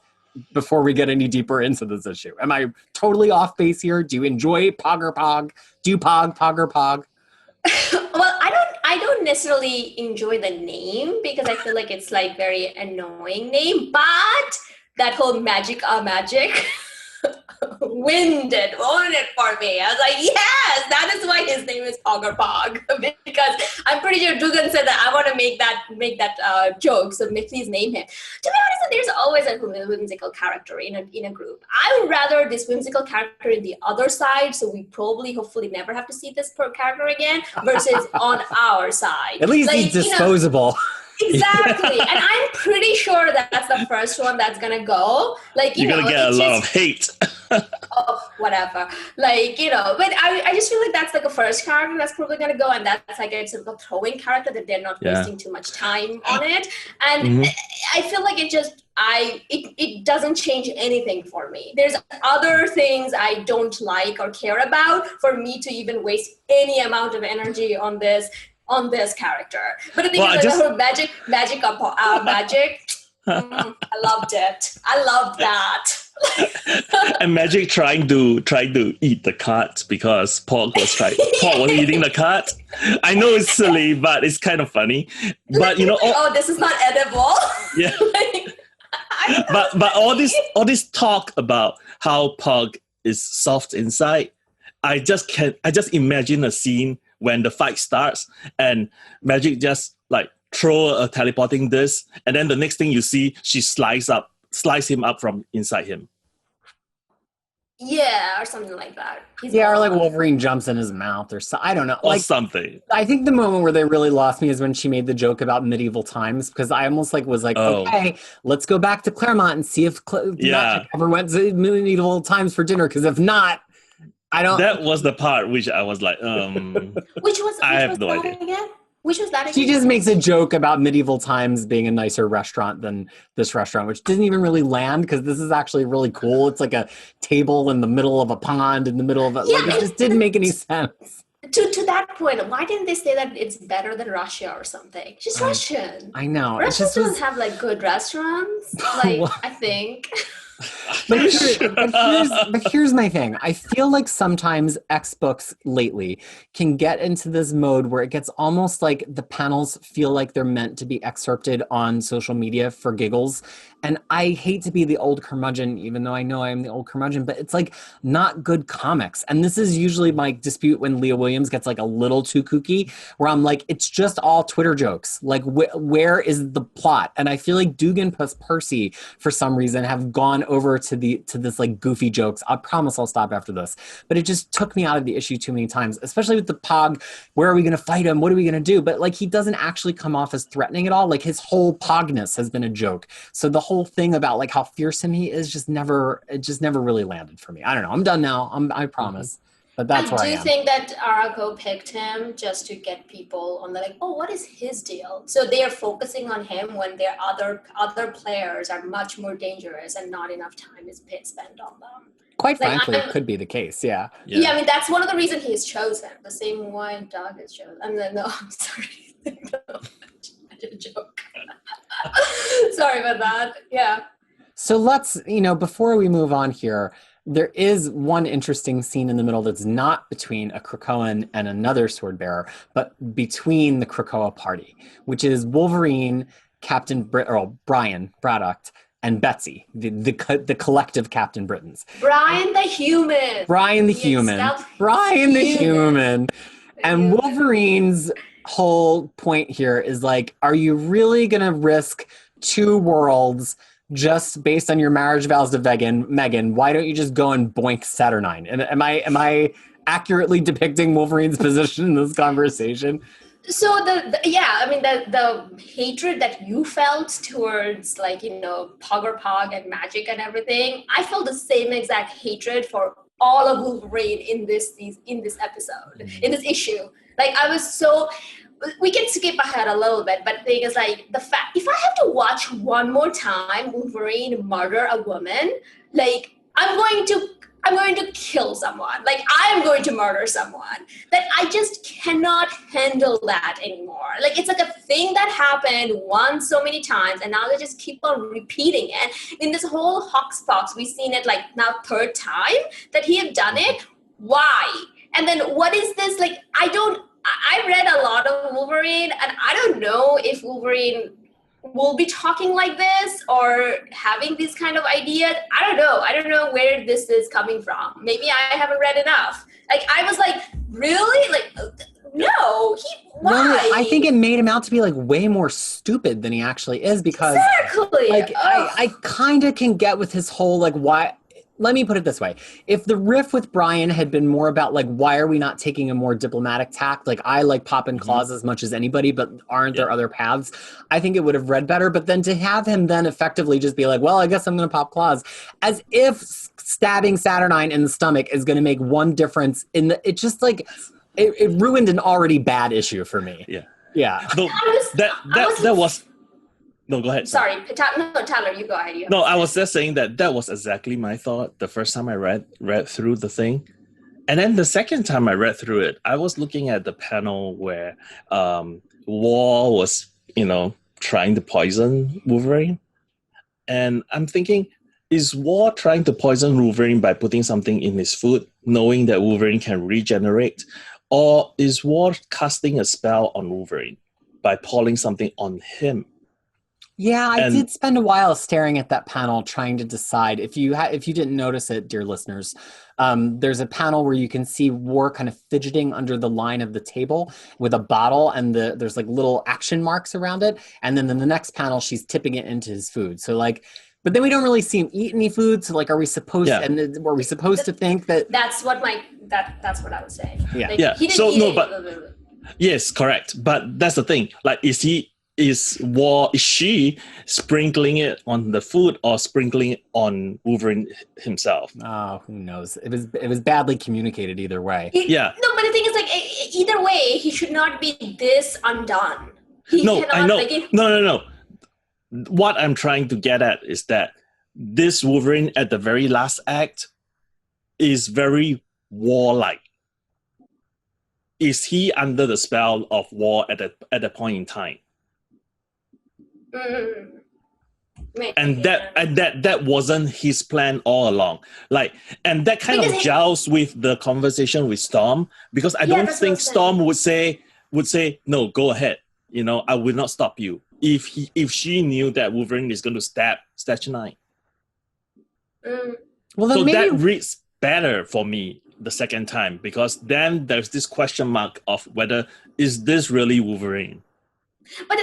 before we get any deeper into this issue. Am I totally off base here? Do you enjoy Pogg Ur-Pogg? Do you Pogg Ur-Pogg? Well, I don't necessarily enjoy the name because I feel like it's like very annoying name, but that whole Magik owned it for me. I was like, yes, that is why his name is Pogg Ur-Pogg, because I'm pretty sure Dugan said that I want to make that joke, so please name him. To be honest, there's always a whimsical character in a group. I would rather this whimsical character in the other side, so we hopefully never have to see this character again, versus on our side. At least he's disposable. Exactly. And I'm pretty sure that that's the first one that's gonna go. Like, you're gonna get a lot of hate. Oh, whatever. Like, you know, but I just feel like that's like a first character that's probably gonna go, and that's like a sort of a throwing character that they're not wasting too much time on it. And I feel like it doesn't change anything for me. There's other things I don't like or care about for me to even waste any amount of energy on this character. But the thing is, like, her Magik, I loved it. I loved that. And Magik trying to eat the cat because Pogg was eating the cat. I know it's silly, but it's kind of funny. But you know, this is not edible. Yeah. but all this talk about how Pogg is soft inside, I just imagine a scene when the fight starts and Magik just like throw a teleporting disc, and then the next thing you see, she slice him up from inside him. Yeah, or something like that. Or like Wolverine jumps in his mouth or so. I don't know. Or something. I think the moment where they really lost me is when she made the joke about medieval times, because I almost was like, okay, let's go back to Claremont and see if Magik ever went to medieval times for dinner, because if not, That was the part which I was like, Which was I have was no that idea. again? Which was that again? She just makes a joke about medieval times being a nicer restaurant than this restaurant, which didn't even really land because this is actually really cool. It's like a table in the middle of a pond in the middle of it. Yeah, Like, it just didn't make any sense. To that point, why didn't they say that it's better than Russia or something? She's Russian. I know. Russians don't have like good restaurants. Like I think. But here's my thing. I feel like sometimes X books lately can get into this mode where it gets almost like the panels feel like they're meant to be excerpted on social media for giggles. And I hate to be the old curmudgeon, even though I know I am the old curmudgeon, but it's like not good comics. And this is usually my dispute when Leah Williams gets like a little too kooky, where I'm like, it's just all Twitter jokes. Like, where is the plot? And I feel like Dugan plus Percy, for some reason, have gone over to this like goofy jokes. I promise I'll stop after this. But it just took me out of the issue too many times, especially with the Pogg. Where are we going to fight him? What are we going to do? But like, he doesn't actually come off as threatening at all. Like, his whole Poggness has been a joke. So the whole thing about like how fearsome he is just never really landed for me. I don't know. I'm done now. I promise. But that's where I am. I do think that Arrako picked him just to get people on the like, oh, what is his deal? So they are focusing on him when their other players are much more dangerous and not enough time is spent on them. Quite frankly, it could be the case, yeah. Yeah, I mean, that's one of the reasons he's chosen. The same way Doug is chosen. No, I'm sorry. No, I did a joke. Sorry about that. Yeah. So let's, before we move on here, there is one interesting scene in the middle that's not between a Krakoan and another sword bearer, but between the Krakoa party, which is Wolverine, Brian Braddock, and Betsy, the collective Captain Britons. Brian the human. And Wolverine's whole point here is like, are you really going to risk two worlds just based on your marriage vows to Megan? Why don't you just go and boink Saturnine? And am I accurately depicting Wolverine's position in this conversation? So the hatred that you felt towards Pogg Ur-Pogg and Magik and everything, I felt the same exact hatred for all of Wolverine in this episode, in this issue. Like, I was so. We can skip ahead a little bit, but the thing is, like, the fact, if I have to watch one more time Wolverine murder a woman, like, I'm going to kill someone. Like, I'm going to murder someone. That I just cannot handle that anymore. Like, it's like a thing that happened once so many times, and now they just keep on repeating it. In this whole Hoxpox, we've seen it, like, now third time that he have done it. Why? And then what is this? Like, I read a lot of Wolverine, and I don't know if Wolverine will be talking like this or having these kind of ideas. I don't know where this is coming from. Maybe I haven't read enough. Like, I was like, really? Like, no, why? Well, I think it made him out to be like way more stupid than he actually is, because exactly. Like, I kind of can get with his whole like why. Let me put it this way. If the riff with Brian had been more about like, why are we not taking a more diplomatic tact? Like, I like popping claws as much as anybody, but aren't there other paths? I think it would have read better. But then to have him then effectively just be like, well, I guess I'm going to pop claws, as if stabbing Saturnine in the stomach is going to make one difference it just like, it ruined an already bad issue for me. Yeah. Yeah. No, that was... No, go ahead. Sorry. No, Tyler, you go ahead. No, I was just saying that was exactly my thought the first time I read through the thing. And then the second time I read through it, I was looking at the panel where Wall was, trying to poison Wolverine. And I'm thinking, is Wall trying to poison Wolverine by putting something in his food, knowing that Wolverine can regenerate? Or is Wall casting a spell on Wolverine by pouring something on him? Yeah, I did spend a while staring at that panel trying to decide. If you didn't notice it, dear listeners, there's a panel where you can see War kind of fidgeting under the line of the table with a bottle, and there's like little action marks around it. And then in the next panel, she's tipping it into his food. So like, but then we don't really see him eat any food. So like, are we supposed to think that? That's what I was saying. Yeah, like, He didn't eat it. Yes, correct. But that's the thing. Like, is he is she sprinkling it on the food or sprinkling it on Wolverine himself? Oh, who knows? It was badly communicated either way. Yeah. No, but the thing is, like, either way, he should not be this undone. I know. No. What I'm trying to get at is that this Wolverine at the very last act is very warlike. Is he under the spell of war at that point in time? And that wasn't his plan all along. Like, and that kind of gels with the conversation with Storm, because I don't think Storm would say, no, go ahead. You know, I will not stop you. If she knew that Wolverine is going to stab Statue 9. Well, then so maybe that reads better for me the second time, because then there's this question mark of whether is this really Wolverine. But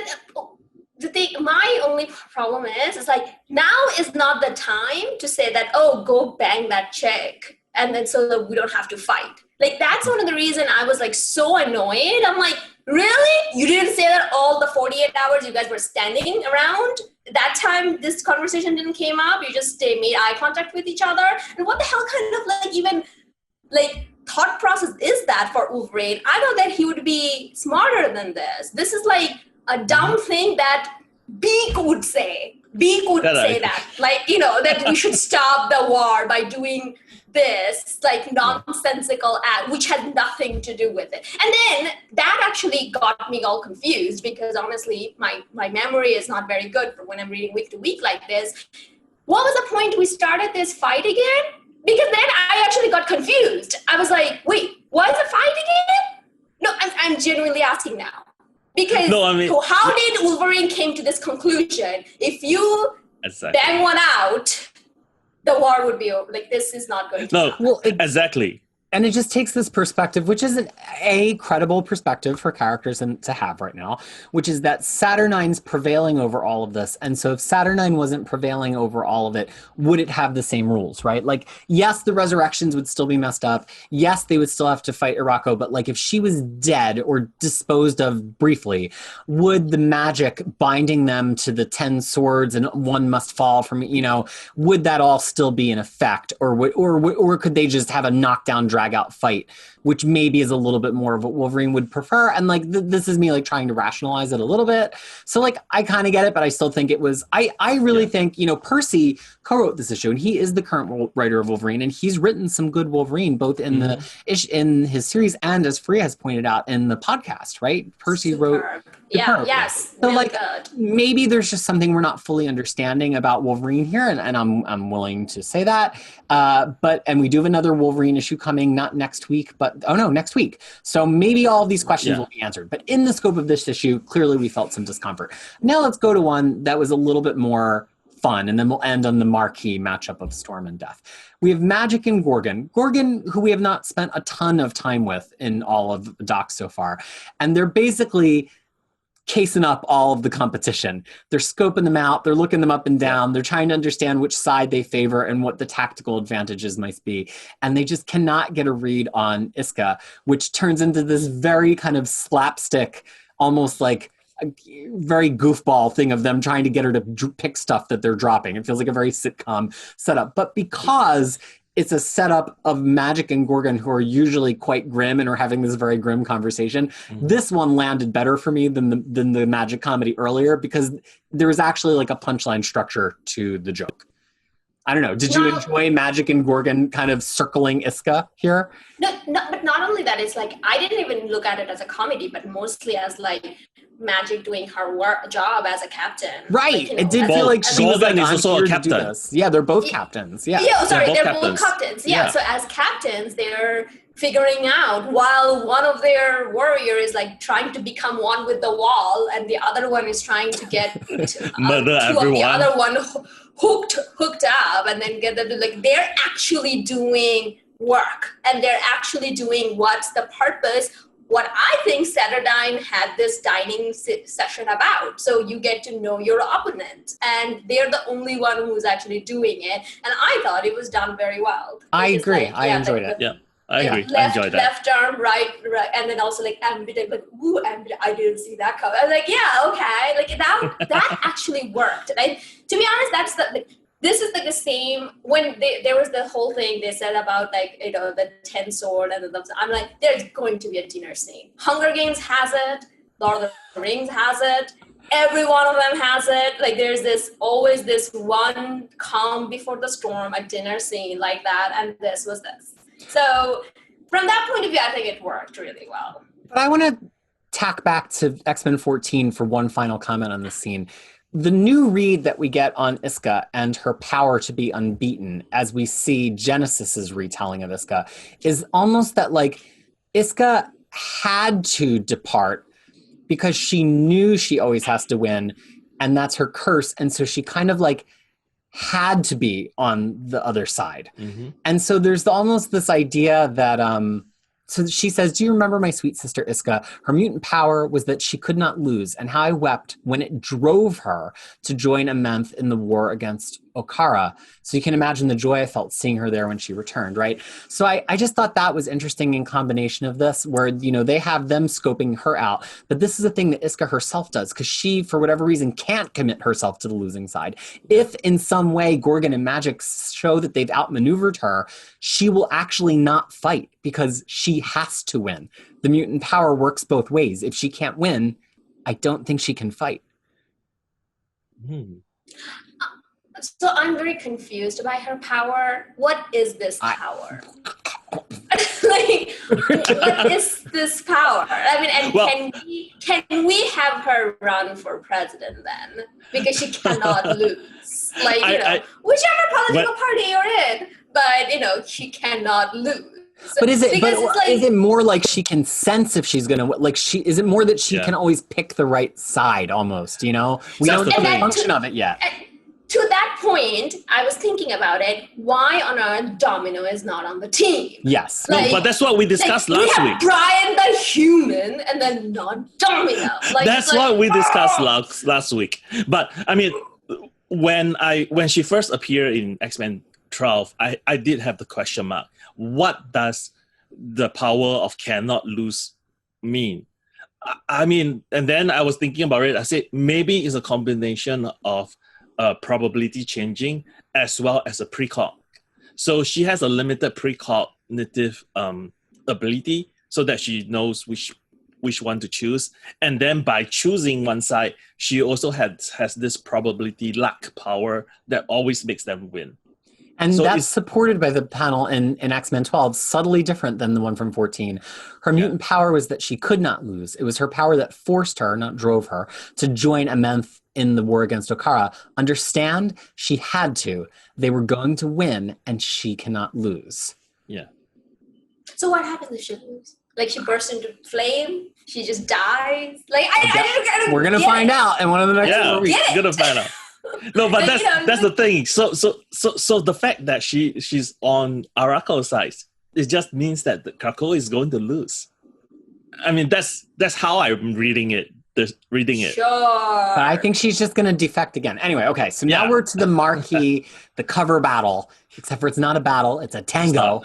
the thing, my only problem is like, now is not the time to say that, oh, go bang that chick, and then so that we don't have to fight. Like, that's one of the reasons I was like so annoyed. I'm like, really? You didn't say that all the 48 hours you guys were standing around? That time this conversation didn't came up? You just made eye contact with each other? And what the hell kind of like even like thought process is that for Wolverine? I thought that he would be smarter than this. This is like a dumb thing that Beak would say. Beak would say that. Like, you know, that we should stop the war by doing this, like, nonsensical act, which had nothing to do with it. And then that actually got me all confused, because honestly, my memory is not very good for when I'm reading week to week like this. What was the point we started this fight again? Because then I actually got confused. I was like, wait, what's the fight again? No, I'm genuinely asking now. Because how did Wolverine came to this conclusion? If you bang one out, the war would be over. Like, this is not going to happen. Well, exactly. And it just takes this perspective, which is a credible perspective for characters to have right now, which is that Saturnine's prevailing over all of this. And so if Saturnine wasn't prevailing over all of it, would it have the same rules, right? Like, yes, the resurrections would still be messed up. Yes, they would still have to fight Arrako. But like, if she was dead or disposed of briefly, would the magic binding them to the 10 swords and one must fall from, you know, would that all still be in effect? Or could they just have a knockdown drag out fight, which maybe is a little bit more of what Wolverine would prefer? And like, this is me like trying to rationalize it a little bit. So like, I kind of get it, but I still think it was, I really think, you know, Percy co-wrote this issue, and he is the current writer of Wolverine, and he's written some good Wolverine, both in in his series and, as Fariha has pointed out, in the podcast, right? Percy wrote. Yes. So really like, good. maybe there's just something we're not fully understanding about Wolverine here, and I'm willing to say that. And we do have another Wolverine issue coming, not next week, but next week. So maybe all of these questions will be answered. But in the scope of this issue, clearly we felt some discomfort. Now let's go to one that was a little bit more fun, and then we'll end on the marquee matchup of Storm and Death. We have Magik and Gorgon. Gorgon, who we have not spent a ton of time with in all of the docs so far. And they're basically casing up all of the competition. They're scoping them out. They're looking them up and down. They're trying to understand which side they favor and what the tactical advantages might be. And they just cannot get a read on Isca, which turns into this very kind of slapstick, almost like a very goofball thing of them trying to get her to pick stuff that they're dropping. It feels like a very sitcom setup. But because it's a setup of Magik and Gorgon, who are usually quite grim and are having this very grim conversation, this one landed better for me than the Magik comedy earlier, because there was actually like a punchline structure to the joke. I don't know. Did you enjoy Magik and Gorgon kind of circling Isca here? No, but not only that, it's like, I didn't even look at it as a comedy, but mostly as like Magik doing her job as a captain. Right. Like, it did feel like she was like, is also a captain. Yeah, they're both captains. Yeah. They're both captains. Yeah. So as captains, they're figuring out, while one of their warriors is like trying to become one with the wall, and the other one is trying to get murder everyone. The other one hooked up, and then get them to, like, they're actually doing work, and they're actually doing what's the purpose. What I think Saturnine had this dining session about. So you get to know your opponent, and they're the only one who's actually doing it. And I thought it was done very well. I agree. I enjoyed it. Yeah. I agree. I Left, enjoy that. left arm, right, and then also like unbeaten. Like, ooh, unbeaten. I didn't see that coming. I was like, yeah, okay. Like that actually worked. And to be honest, that's this is like the same when there was the whole thing they said about like, you know, the 10 sword and the, I'm like, there's going to be a dinner scene. Hunger Games has it. Lord of the Rings has it. Every one of them has it. Like there's always this one calm before the storm, a dinner scene like that. And this was this. So from that point of view, I think it worked really well. But I want to tack back to X-Men 14 for one final comment on this scene. The new read that we get on Isca and her power to be unbeaten, as we see Genesis's retelling of Isca, is almost that like Isca had to depart because she knew she always has to win, and that's her curse. And so she kind of like had to be on the other side. Mm-hmm. And so there's almost this idea that, so she says, do you remember my sweet sister Isca? Her mutant power was that she could not lose, and how I wept when it drove her to join Amenth in the war against Okara. So you can imagine the joy I felt seeing her there when she returned, right? So I just thought that was interesting in combination of this, where, you know, they have them scoping her out, but this is a thing that Isca herself does, because she, for whatever reason, can't commit herself to the losing side. If in some way Gorgon and Magik show that they've outmaneuvered her, she will actually not fight because she has to win. The mutant power works both ways. If she can't win, I don't think she can fight. So I'm very confused about her power. What is this power? Like, what is this power? I mean, and can we have her run for president then? Because she cannot lose. Like, you know, whichever political party you're in, but, you know, she cannot lose. So, but is it more like she can sense if she's gonna like is it more that she can always pick the right side almost, you know? We don't know the function of it yet. To that point, I was thinking about it. Why on earth Domino is not on the team? Yes. Like, but that's what we discussed last week. Brian the human and then not Domino. Like, that's what we discussed last week. But I mean, when she first appeared in X-Men 12, I did have the question mark. What does the power of cannot lose mean? I mean, and then I was thinking about it. I said, maybe it's a combination of probability changing as well as a precog. So she has a limited precognitive ability so that she knows which one to choose. And then by choosing one side, she also has this probability luck power that always makes them win. And so that's supported by the panel in X-Men 12, subtly different than the one from 14. Her mutant power was that she could not lose. It was her power that forced her, not drove her, to join Amenth in the war against Okara. Understand? She had to. They were going to win, and she cannot lose. Yeah. So what happens if she loses? Like, she bursts into flame? She just dies? Like, we're going to find out in one of the next 4 weeks. We're going to find out. No, but that's the thing. So the fact that she's on Arrako's side, it just means that the Krakow is going to lose. I mean, that's how I'm reading it. Sure. But I think she's just going to defect again. Anyway, okay. So now we're to the marquee, the cover battle. Except for it's not a battle; it's a tango,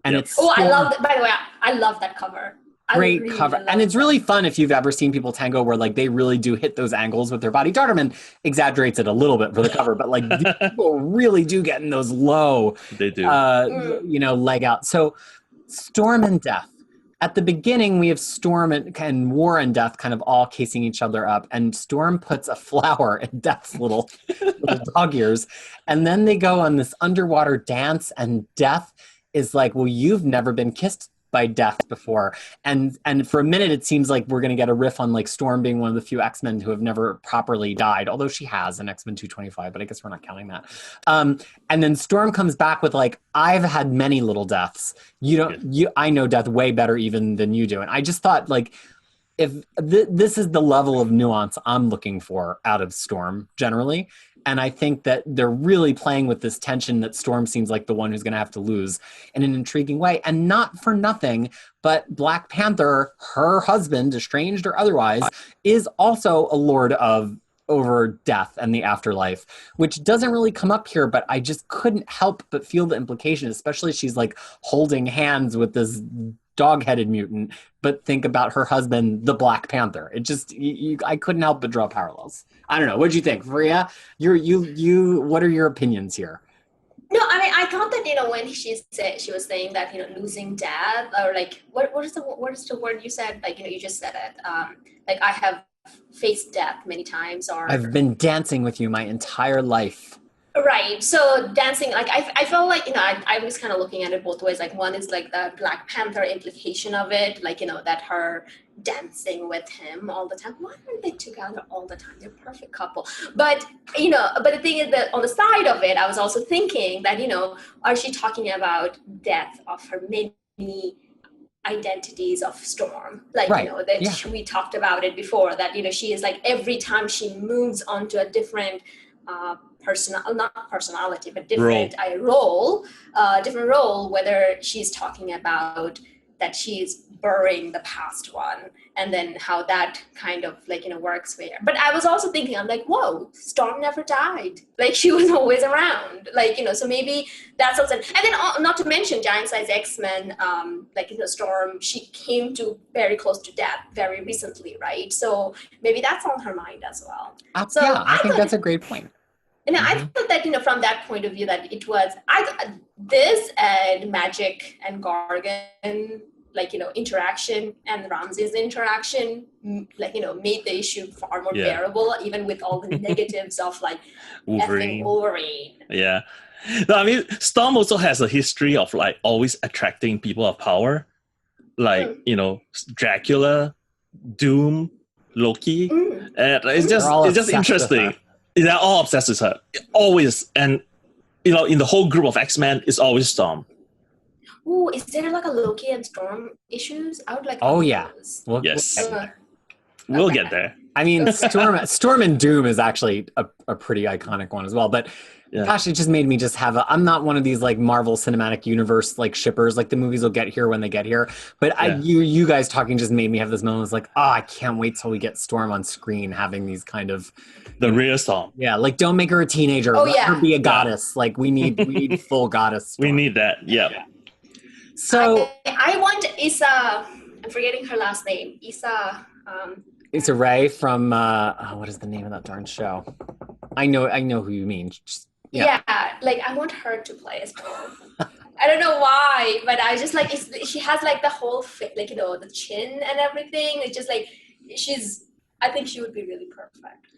and it's. Oh, I love that. By the way, I love that cover. Great really cover. And it's really fun if you've ever seen people tango where like they really do hit those angles with their body. Darterman exaggerates it a little bit for the cover, but like people really do get in those low, they do. Leg out. So Storm and Death. At the beginning, we have Storm and War and Death kind of all casing each other up. And Storm puts a flower in Death's little dog ears. And then they go on this underwater dance and Death is like, well, you've never been kissed by Death before, and for a minute it seems like we're going to get a riff on like Storm being one of the few X-Men who have never properly died, although she has in X-Men 225, but I guess we're not counting that. And then Storm comes back with like, I've had many little deaths. I know Death way better even than you do, and I just thought like, if this is the level of nuance I'm looking for out of Storm generally. And I think that they're really playing with this tension that Storm seems like the one who's going to have to lose in an intriguing way. And not for nothing, but Black Panther, her husband, estranged or otherwise, is also a lord of over death and the afterlife, which doesn't really come up here, but I just couldn't help but feel the implication, especially she's like holding hands with this dog-headed mutant, but think about her husband, the Black Panther. It just, I couldn't help but draw parallels. I don't know. What'd you think, Fariha? What are your opinions here? No, I mean, I thought that, when she was saying that, losing death, or like, what is the word you said? Like, you just said it. Like, I have faced death many times, or I've been dancing with you my entire life. Right. So dancing, like, I felt like, I was kind of looking at it both ways. Like, one is like the Black Panther implication of it, like, that her dancing with him all the time. Why aren't they together all the time? They're a perfect couple. But, but the thing is that on the side of it, I was also thinking that, are she talking about death of her many identities of Storm? Like, right. That we talked about it before, that, she is like, every time she moves onto a different not personality, but different role, different role, whether she's talking about that she's burying the past one, and then how that kind of works where. But I was also thinking, I'm like, whoa, Storm never died. Like, she was always around. Like, so maybe that's also, and then not to mention Giant Size X-Men, Storm, she came to very close to death very recently, right? So maybe that's on her mind as well. So I think that's a great point. And I thought that, from that point of view, that it was, this and Magik and Gorgon, interaction, and Ramsey's interaction, made the issue far more bearable, even with all the negatives of, Wolverine. Yeah. No, I mean, Storm also has a history of, always attracting people of power. Dracula, Doom, Loki. And it's just interesting. They're all obsessed with her. Always. And, in the whole group of X-Men, it's always Storm. Ooh, is there a Loki and Storm issues? I would like Oh, yeah. Yes. We'll get there. I mean, Storm and Doom is actually a pretty iconic one as well. But gosh, it just made me just have I'm not one of these Marvel Cinematic Universe shippers. The movies will get here when they get here. But you guys talking just made me have this moment. It's like, I can't wait till we get Storm on screen having these kind of the real Storm. Yeah, don't make her a teenager. Let her be a goddess. We need full goddess Storm. We need that. Yeah. So I want Isca. I'm forgetting her last name. Isca. Issa Rae from what is the name of that darn show? I know who you mean. I want her to play as Storm. I don't know why, but I just she has the whole the chin and everything. It's just I think she would be really perfect.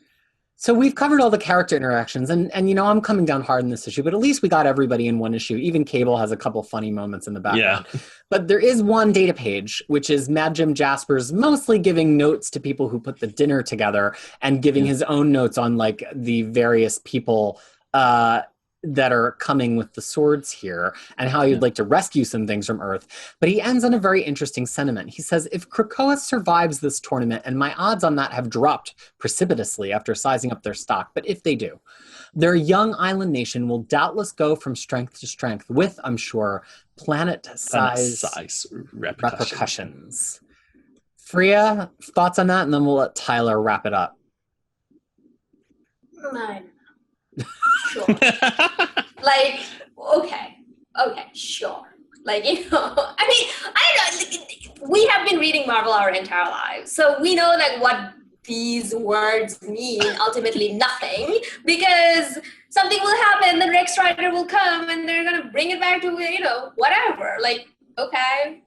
So we've covered all the character interactions, and I'm coming down hard in this issue, but at least we got everybody in one issue. Even Cable has a couple funny moments in the background. Yeah. But there is one data page, which is Mad Jim Jaspers mostly giving notes to people who put the dinner together and giving his own notes on the various people that are coming with the swords here and how he'd like to rescue some things from Earth. But he ends on a very interesting sentiment. He says, if Krakoa survives this tournament, and my odds on that have dropped precipitously after sizing up their stock, but if they do, their young island nation will doubtless go from strength to strength with, I'm sure, planet-size repercussions. Fariha, thoughts on that? And then we'll let Tyler wrap it up. No. Sure. Okay, sure. I don't know, we have been reading Marvel our entire lives, so we know what these words mean. Ultimately nothing, because something will happen, the next writer will come and they're gonna bring it back to whatever. Okay,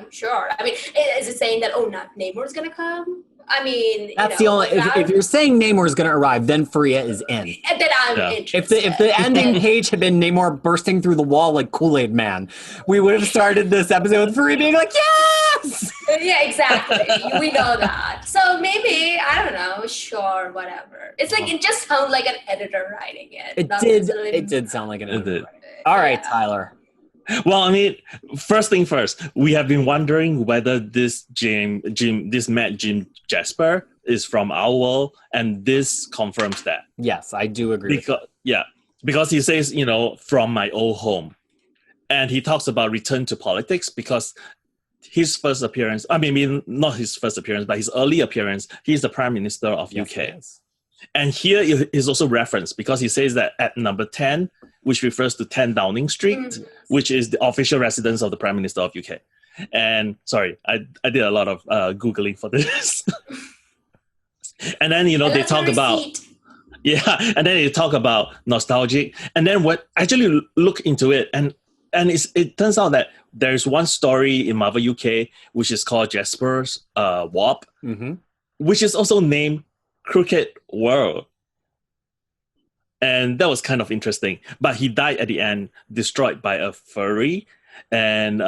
sure. I mean, is it saying that Namor's gonna come? I mean, that's the only. If you're saying Namor is going to arrive, then Fariha is in. Then I'm interested. If the ending page had been Namor bursting through the wall like Kool-Aid Man, we would have started this episode with Fariha being like, yes! Yeah, exactly. We know that. So maybe, I don't know, sure, whatever. It's it just sounds like an editor writing it. It did sound like an editor. All right, Tyler. Well, I mean, first thing first, we have been wondering whether this Mad Jim Jasper is from our world, and this confirms that. Yes, I do agree. Because he says, from my old home. And he talks about return to politics because his first appearance, not his first appearance, but his early appearance, he's the Prime Minister of UK. And here is also referenced because he says that at number 10, which refers to 10 Downing Street, which is the official residence of the Prime Minister of UK. And sorry, I did a lot of Googling for this. And then, they talk about... Yeah, and then they talk about nostalgic. And then what actually look into it, and it turns out that there's one story in Marvel UK, which is called Jaspers Warp, which is also named Crooked World. And that was kind of interesting. But he died at the end, destroyed by a furry. And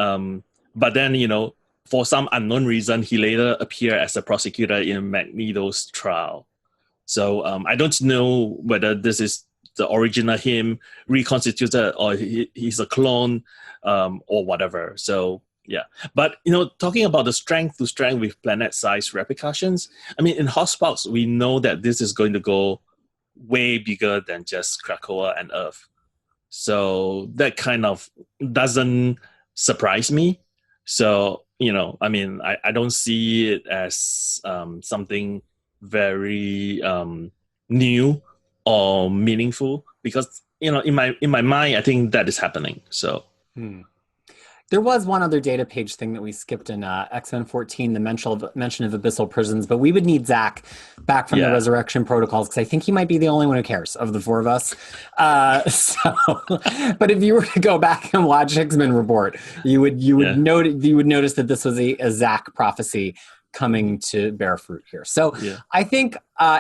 but then, for some unknown reason, he later appeared as a prosecutor in Magneto's trial. So I don't know whether this is the original him reconstituted or he's a clone or whatever. So yeah, but talking about the strength to strength with planet-sized repercussions, I mean, in Hotspots, we know that this is going to go way bigger than just Krakoa and Earth. So that kind of doesn't surprise me. So, I mean, I don't see it as something very new or meaningful because, in my mind, I think that is happening. So. There was one other data page thing that we skipped in X-Men 14, the mention of abyssal prisons, but we would need Zach back from the resurrection protocols because I think he might be the only one who cares of the four of us. But if you were to go back and watch X-Men Report, you would notice that this was a Zach prophecy coming to bear fruit here. So I think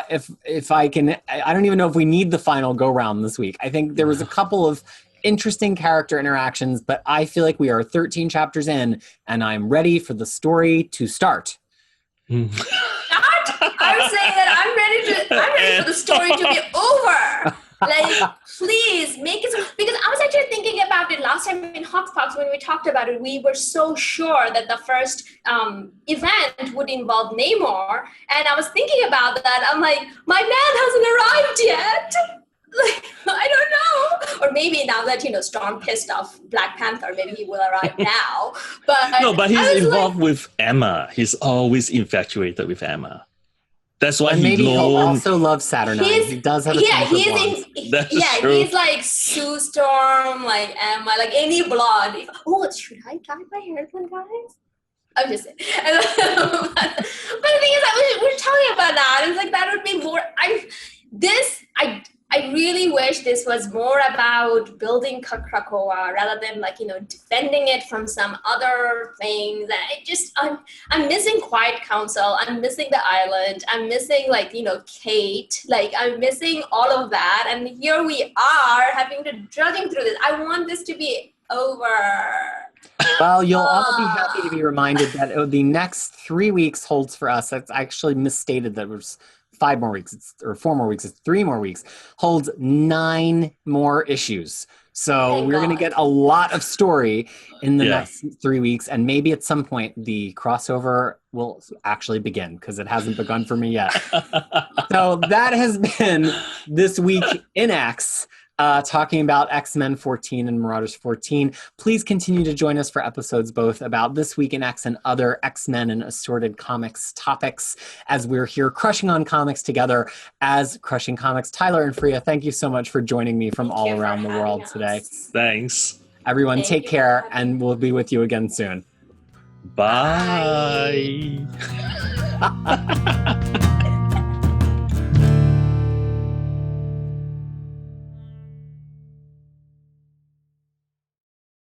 if I can, I don't even know if we need the final go round this week. I think there was a couple of interesting character interactions, but I feel like we are 13 chapters in and I'm ready for the story to start. I'm saying that I'm ready for the story to be over. Like, please make it, because I was actually thinking about it last time in Hotspots when we talked about it. We were so sure that the first event would involve Namor, and I was thinking about that. I'm like, my man hasn't arrived yet. Like, I don't know. Or maybe now that, Storm pissed off Black Panther, maybe he will arrive now. But he's involved with Emma. He's always infatuated with Emma. That's why he'll also love Saturnine. He does have a he's like Sue Storm, like Emma, like any blood. Should I dye my hair then, guys? I'm just saying. But the thing is that we're talking about that. It's like that would be more. I really wish this was more about building Krakoa rather than defending it from some other things. I'm missing Quiet Council. I'm missing the island. I'm missing Kate. I'm missing all of that. And here we are having to drudging through this. I want this to be over. Well, you'll all be happy to be reminded that the next 3 weeks holds for us. That's actually misstated. That was 5 more weeks, or 4 more weeks, it's 3 more weeks, holds 9 more issues. So we're going to get a lot of story in the next 3 weeks. And maybe at some point the crossover will actually begin because it hasn't begun for me yet. So that has been This Week in X. Talking about X-Men 14 and Marauders 14. Please continue to join us for episodes both about This Week in X and other X-Men and assorted comics topics as we're here crushing on comics together as Crushing Comics. Tyler and Fariha, thank you so much for joining me from all around the world today. Thanks. Everyone, take care, and we'll be with you again soon. Bye.